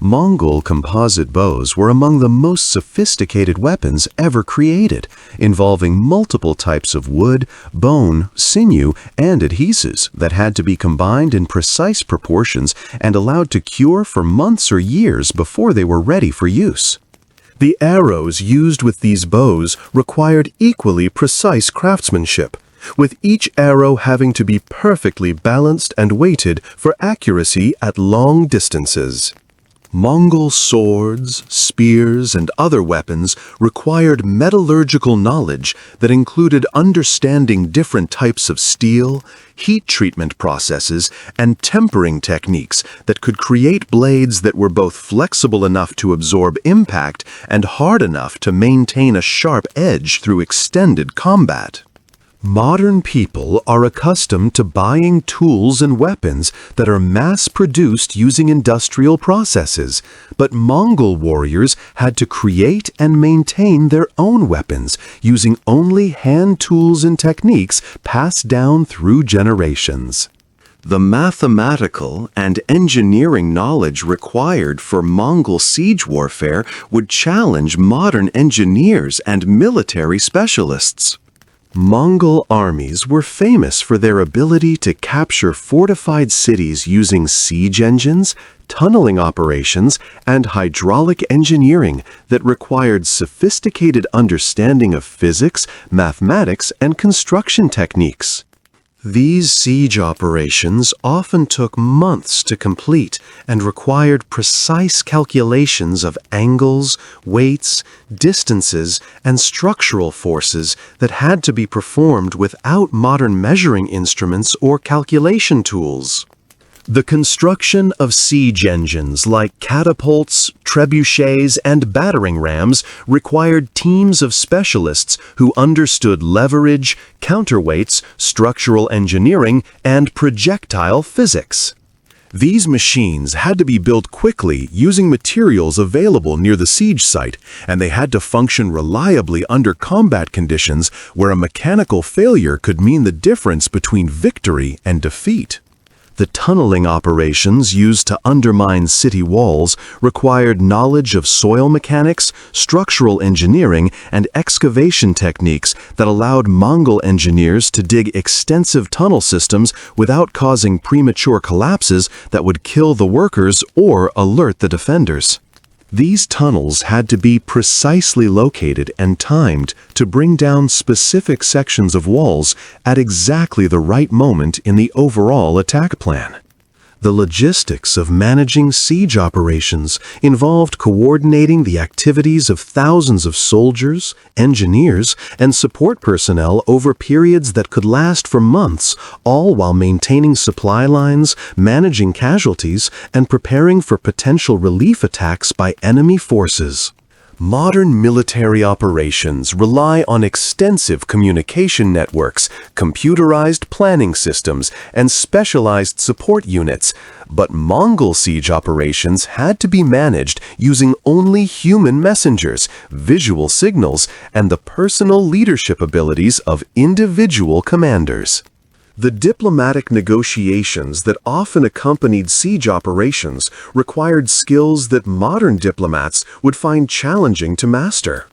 Mongol composite bows were among the most sophisticated weapons ever created, involving multiple types of wood, bone, sinew, and adhesives that had to be combined in precise proportions and allowed to cure for months or years before they were ready for use. The arrows used with these bows required equally precise craftsmanship, with each arrow having to be perfectly balanced and weighted for accuracy at long distances. Mongol swords, spears, and other weapons required metallurgical knowledge that included understanding different types of steel, heat treatment processes, and tempering techniques that could create blades that were both flexible enough to absorb impact and hard enough to maintain a sharp edge through extended combat. Modern people are accustomed to buying tools and weapons that are mass-produced using industrial processes, but Mongol warriors had to create and maintain their own weapons using only hand tools and techniques passed down through generations. The mathematical and engineering knowledge required for Mongol siege warfare would challenge modern engineers and military specialists. Mongol armies were famous for their ability to capture fortified cities using siege engines, tunneling operations, and hydraulic engineering that required sophisticated understanding of physics, mathematics, and construction techniques. These siege operations often took months to complete and required precise calculations of angles, weights, distances, and structural forces that had to be performed without modern measuring instruments or calculation tools. The construction of siege engines like catapults, trebuchets, and battering rams required teams of specialists who understood leverage, counterweights, structural engineering, and projectile physics. These machines had to be built quickly using materials available near the siege site, and they had to function reliably under combat conditions where a mechanical failure could mean the difference between victory and defeat. The tunneling operations used to undermine city walls required knowledge of soil mechanics, structural engineering, and excavation techniques that allowed Mongol engineers to dig extensive tunnel systems without causing premature collapses that would kill the workers or alert the defenders. These tunnels had to be precisely located and timed to bring down specific sections of walls at exactly the right moment in the overall attack plan. The logistics of managing siege operations involved coordinating the activities of thousands of soldiers, engineers, and support personnel over periods that could last for months, all while maintaining supply lines, managing casualties, and preparing for potential relief attacks by enemy forces. Modern military operations rely on extensive communication networks, computerized planning systems, and specialized support units, but Mongol siege operations had to be managed using only human messengers, visual signals, and the personal leadership abilities of individual commanders. The diplomatic negotiations that often accompanied siege operations required skills that modern diplomats would find challenging to master.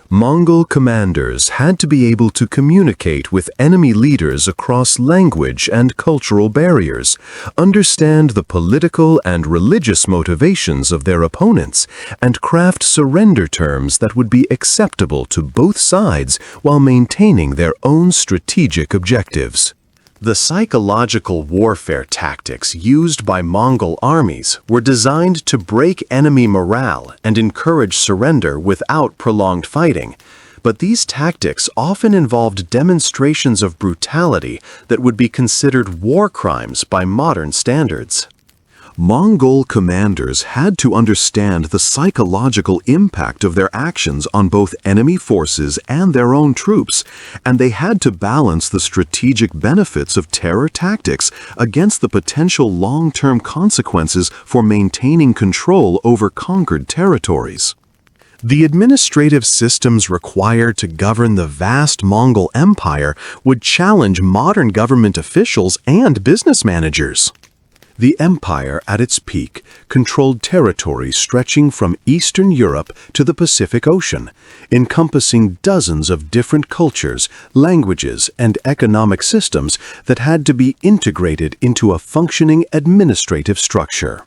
Mongol commanders had to be able to communicate with enemy leaders across language and cultural barriers, understand the political and religious motivations of their opponents, and craft surrender terms that would be acceptable to both sides while maintaining their own strategic objectives. The psychological warfare tactics used by Mongol armies were designed to break enemy morale and encourage surrender without prolonged fighting, but these tactics often involved demonstrations of brutality that would be considered war crimes by modern standards. Mongol commanders had to understand the psychological impact of their actions on both enemy forces and their own troops, and they had to balance the strategic benefits of terror tactics against the potential long-term consequences for maintaining control over conquered territories. The administrative systems required to govern the vast Mongol Empire would challenge modern government officials and business managers. The empire, at its peak, controlled territory stretching from Eastern Europe to the Pacific Ocean, encompassing dozens of different cultures, languages, and economic systems that had to be integrated into a functioning administrative structure.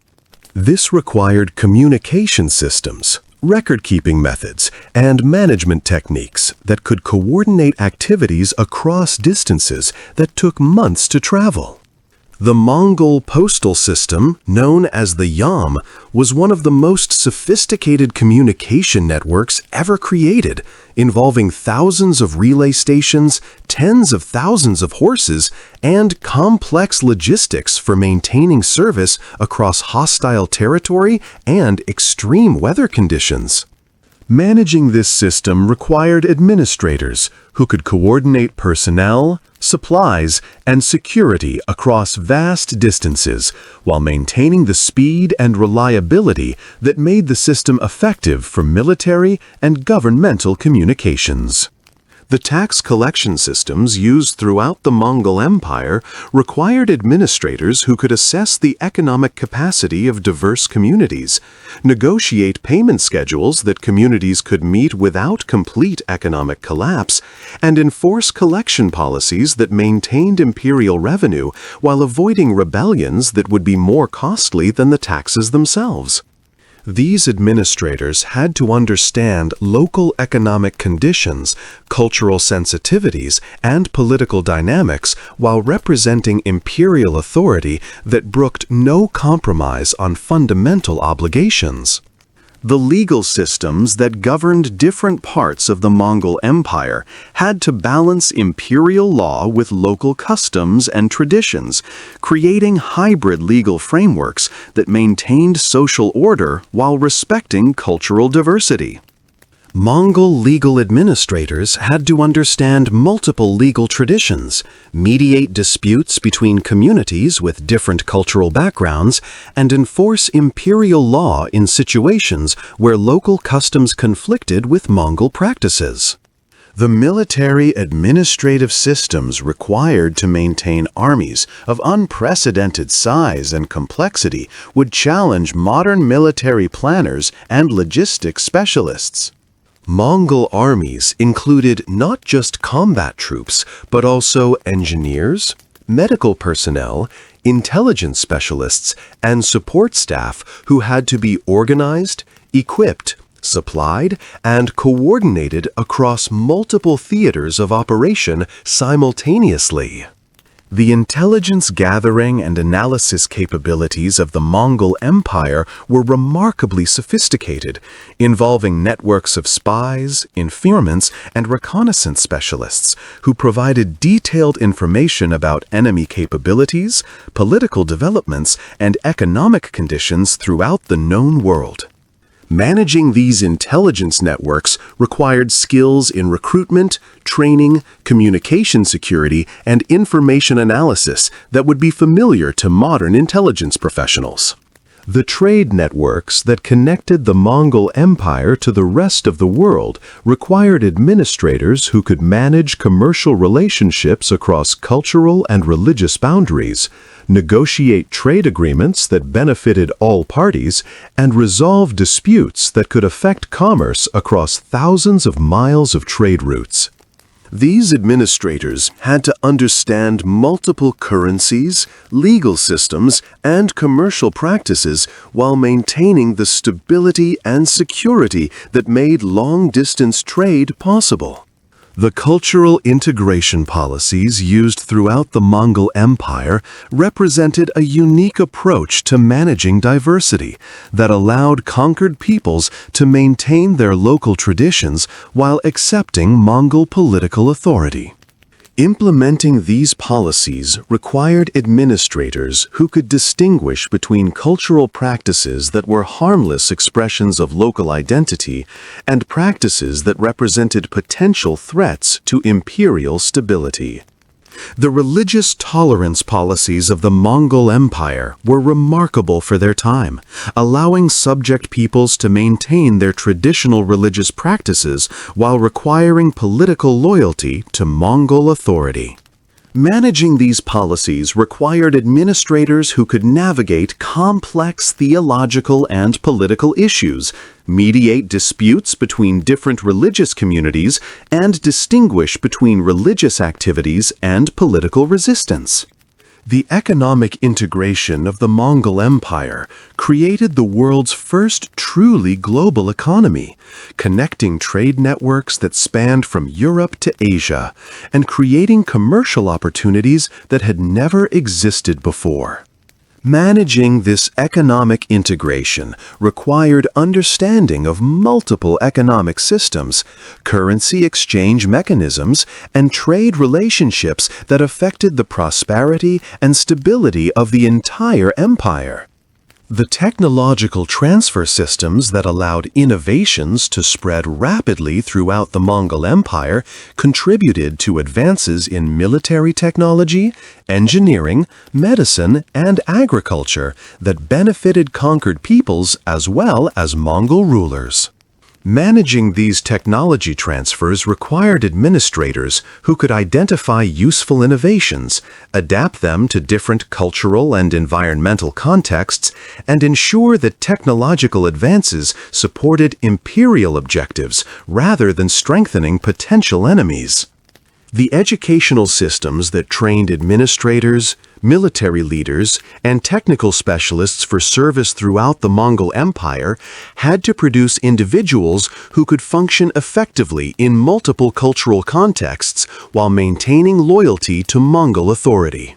This required communication systems, record-keeping methods, and management techniques that could coordinate activities across distances that took months to travel. The Mongol postal system, known as the Yam, was one of the most sophisticated communication networks ever created, involving thousands of relay stations, tens of thousands of horses, and complex logistics for maintaining service across hostile territory and extreme weather conditions. Managing this system required administrators who could coordinate personnel, supplies, and security across vast distances while maintaining the speed and reliability that made the system effective for military and governmental communications. The tax collection systems used throughout the Mongol Empire required administrators who could assess the economic capacity of diverse communities, negotiate payment schedules that communities could meet without complete economic collapse, and enforce collection policies that maintained imperial revenue while avoiding rebellions that would be more costly than the taxes themselves. These administrators had to understand local economic conditions, cultural sensitivities, and political dynamics while representing imperial authority that brooked no compromise on fundamental obligations. The legal systems that governed different parts of the Mongol Empire had to balance imperial law with local customs and traditions, creating hybrid legal frameworks that maintained social order while respecting cultural diversity. Mongol legal administrators had to understand multiple legal traditions, mediate disputes between communities with different cultural backgrounds, and enforce imperial law in situations where local customs conflicted with Mongol practices. The military administrative systems required to maintain armies of unprecedented size and complexity would challenge modern military planners and logistics specialists. Mongol armies included not just combat troops, but also engineers, medical personnel, intelligence specialists, and support staff who had to be organized, equipped, supplied, and coordinated across multiple theaters of operation simultaneously. The intelligence gathering and analysis capabilities of the Mongol Empire were remarkably sophisticated, involving networks of spies, informants, and reconnaissance specialists who provided detailed information about enemy capabilities, political developments, and economic conditions throughout the known world. Managing these intelligence networks required skills in recruitment, training, communication security, and information analysis that would be familiar to modern intelligence professionals. The trade networks that connected the Mongol Empire to the rest of the world required administrators who could manage commercial relationships across cultural and religious boundaries, negotiate trade agreements that benefited all parties, and resolve disputes that could affect commerce across thousands of miles of trade routes. These administrators had to understand multiple currencies, legal systems, and commercial practices while maintaining the stability and security that made long-distance trade possible. The cultural integration policies used throughout the Mongol Empire represented a unique approach to managing diversity that allowed conquered peoples to maintain their local traditions while accepting Mongol political authority. Implementing these policies required administrators who could distinguish between cultural practices that were harmless expressions of local identity and practices that represented potential threats to imperial stability. The religious tolerance policies of the Mongol Empire were remarkable for their time, allowing subject peoples to maintain their traditional religious practices while requiring political loyalty to Mongol authority. Managing these policies required administrators who could navigate complex theological and political issues, mediate disputes between different religious communities, and distinguish between religious activities and political resistance. The economic integration of the Mongol Empire created the world's first truly global economy, connecting trade networks that spanned from Europe to Asia and creating commercial opportunities that had never existed before. Managing this economic integration required understanding of multiple economic systems, currency exchange mechanisms, and trade relationships that affected the prosperity and stability of the entire empire. The technological transfer systems that allowed innovations to spread rapidly throughout the Mongol Empire contributed to advances in military technology, engineering, medicine, and agriculture that benefited conquered peoples as well as Mongol rulers. Managing these technology transfers required administrators who could identify useful innovations, adapt them to different cultural and environmental contexts, and ensure that technological advances supported imperial objectives rather than strengthening potential enemies. The educational systems that trained administrators, military leaders, and technical specialists for service throughout the Mongol Empire had to produce individuals who could function effectively in multiple cultural contexts while maintaining loyalty to Mongol authority.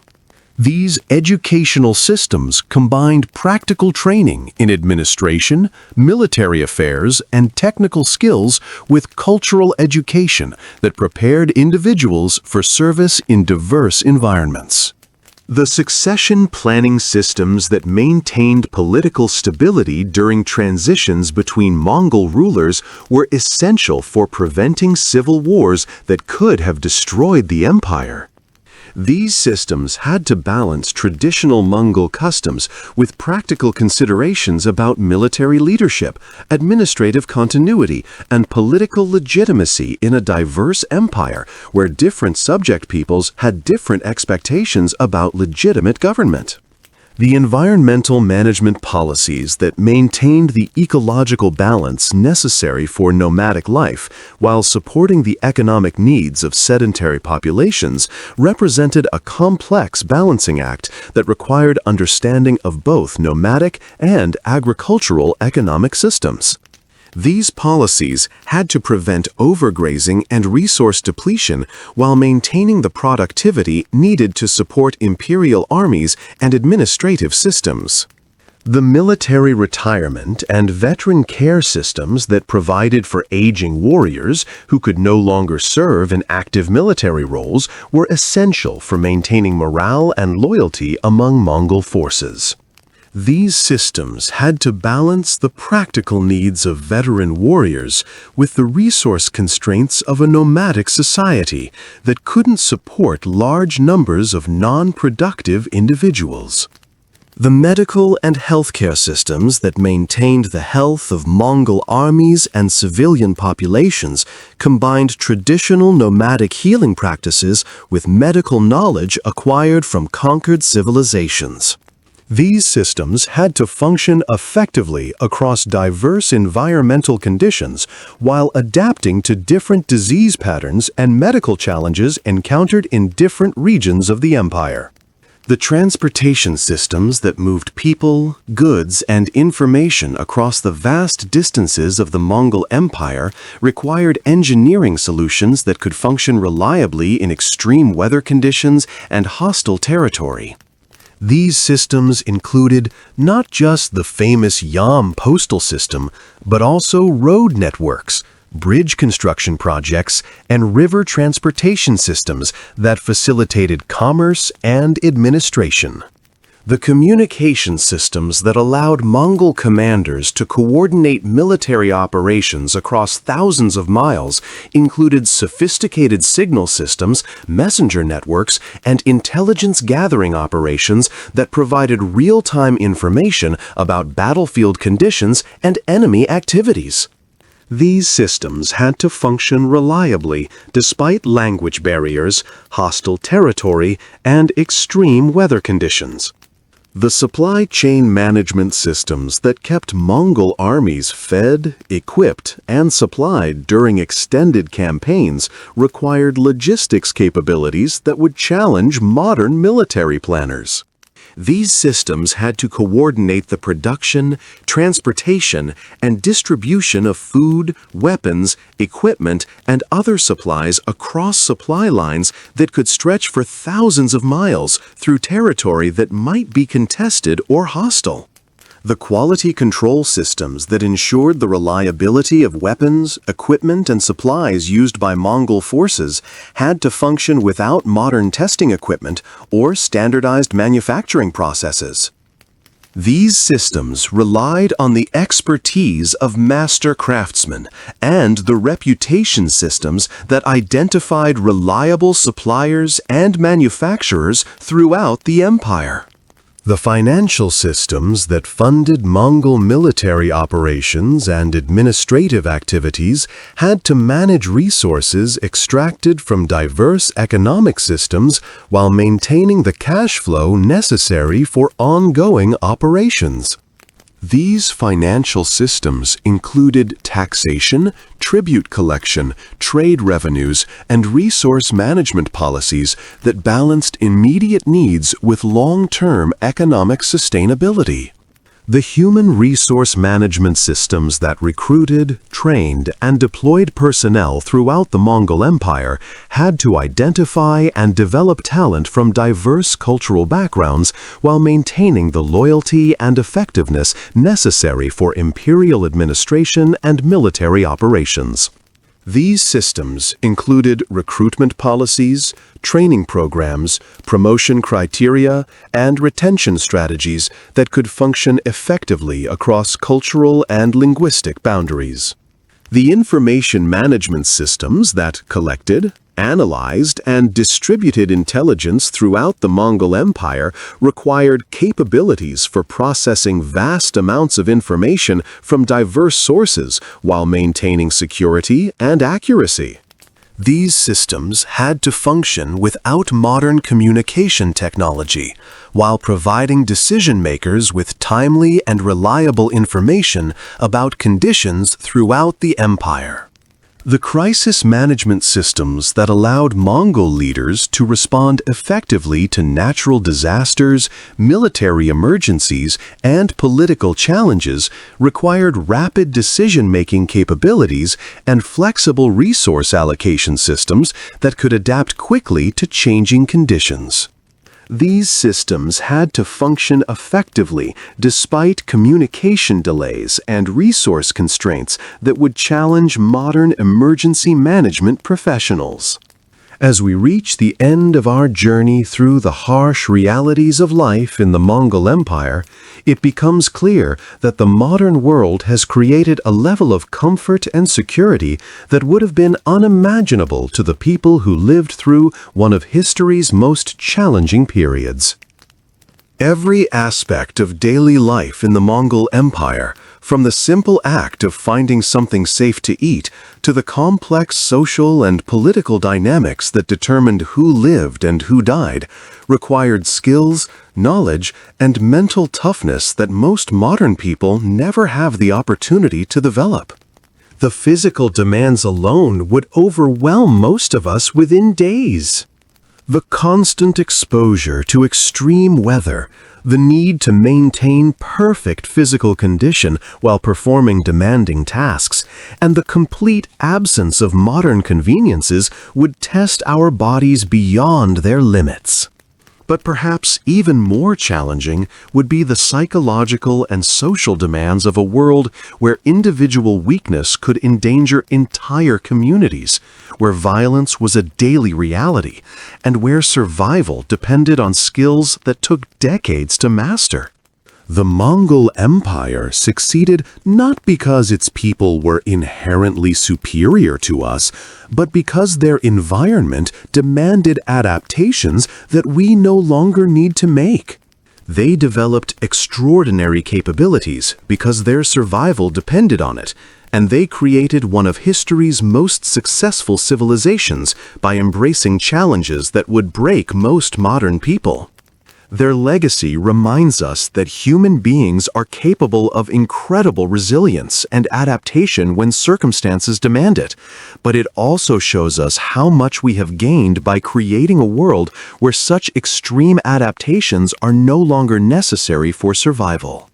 These educational systems combined practical training in administration, military affairs, and technical skills with cultural education that prepared individuals for service in diverse environments. The succession planning systems that maintained political stability during transitions between Mongol rulers were essential for preventing civil wars that could have destroyed the empire. These systems had to balance traditional Mongol customs with practical considerations about military leadership, administrative continuity, and political legitimacy in a diverse empire where different subject peoples had different expectations about legitimate government. The environmental management policies that maintained the ecological balance necessary for nomadic life while supporting the economic needs of sedentary populations represented a complex balancing act that required understanding of both nomadic and agricultural economic systems. These policies had to prevent overgrazing and resource depletion while maintaining the productivity needed to support imperial armies and administrative systems. The military retirement and veteran care systems that provided for aging warriors who could no longer serve in active military roles were essential for maintaining morale and loyalty among Mongol forces. These systems had to balance the practical needs of veteran warriors with the resource constraints of a nomadic society that couldn't support large numbers of non-productive individuals. The medical and healthcare systems that maintained the health of Mongol armies and civilian populations combined traditional nomadic healing practices with medical knowledge acquired from conquered civilizations. These systems had to function effectively across diverse environmental conditions while adapting to different disease patterns and medical challenges encountered in different regions of the empire. The transportation systems that moved people, goods, and information across the vast distances of the Mongol Empire required engineering solutions that could function reliably in extreme weather conditions and hostile territory. These systems included not just the famous Yam postal system, but also road networks, bridge construction projects, and river transportation systems that facilitated commerce and administration. The communication systems that allowed Mongol commanders to coordinate military operations across thousands of miles included sophisticated signal systems, messenger networks, and intelligence gathering operations that provided real-time information about battlefield conditions and enemy activities. These systems had to function reliably despite language barriers, hostile territory, and extreme weather conditions. The supply chain management systems that kept Mongol armies fed, equipped, and supplied during extended campaigns required logistics capabilities that would challenge modern military planners. These systems had to coordinate the production, transportation, and distribution of food, weapons, equipment, and other supplies across supply lines that could stretch for thousands of miles through territory that might be contested or hostile. The quality control systems that ensured the reliability of weapons, equipment, and supplies used by Mongol forces had to function without modern testing equipment or standardized manufacturing processes. These systems relied on the expertise of master craftsmen and the reputation systems that identified reliable suppliers and manufacturers throughout the empire. The financial systems that funded Mongol military operations and administrative activities had to manage resources extracted from diverse economic systems while maintaining the cash flow necessary for ongoing operations. These financial systems included taxation, tribute collection, trade revenues, and resource management policies that balanced immediate needs with long-term economic sustainability. The human resource management systems that recruited, trained, and deployed personnel throughout the Mongol Empire had to identify and develop talent from diverse cultural backgrounds while maintaining the loyalty and effectiveness necessary for imperial administration and military operations. These systems included recruitment policies, training programs, promotion criteria, and retention strategies that could function effectively across cultural and linguistic boundaries. The information management systems that collected, analyzed, and distributed intelligence throughout the Mongol Empire required capabilities for processing vast amounts of information from diverse sources while maintaining security and accuracy. These systems had to function without modern communication technology, while providing decision-makers with timely and reliable information about conditions throughout the empire. The crisis management systems that allowed Mongol leaders to respond effectively to natural disasters, military emergencies, and political challenges required rapid decision-making capabilities and flexible resource allocation systems that could adapt quickly to changing conditions. These systems had to function effectively despite communication delays and resource constraints that would challenge modern emergency management professionals. As we reach the end of our journey through the harsh realities of life in the Mongol Empire, it becomes clear that the modern world has created a level of comfort and security that would have been unimaginable to the people who lived through one of history's most challenging periods. Every aspect of daily life in the Mongol Empire, from the simple act of finding something safe to eat to the complex social and political dynamics that determined who lived and who died, required skills, knowledge, and mental toughness that most modern people never have the opportunity to develop. The physical demands alone would overwhelm most of us within days. The constant exposure to extreme weather, the need to maintain perfect physical condition while performing demanding tasks, and the complete absence of modern conveniences would test our bodies beyond their limits. But perhaps even more challenging would be the psychological and social demands of a world where individual weakness could endanger entire communities, where violence was a daily reality, and where survival depended on skills that took decades to master. The Mongol Empire succeeded not because its people were inherently superior to us, but because their environment demanded adaptations that we no longer need to make. They developed extraordinary capabilities because their survival depended on it, and they created one of history's most successful civilizations by embracing challenges that would break most modern people. Their legacy reminds us that human beings are capable of incredible resilience and adaptation when circumstances demand it, but it also shows us how much we have gained by creating a world where such extreme adaptations are no longer necessary for survival.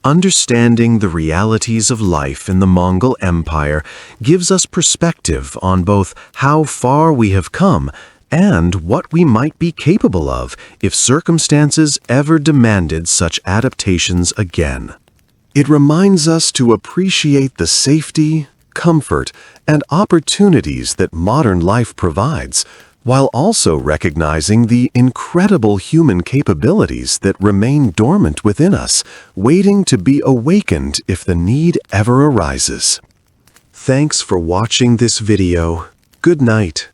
Understanding the realities of life in the Mongol Empire gives us perspective on both how far we have come and what we might be capable of if circumstances ever demanded such adaptations again. It reminds us to appreciate the safety, comfort, and opportunities that modern life provides, while also recognizing the incredible human capabilities that remain dormant within us, waiting to be awakened if the need ever arises. Thanks for watching this video. Good night.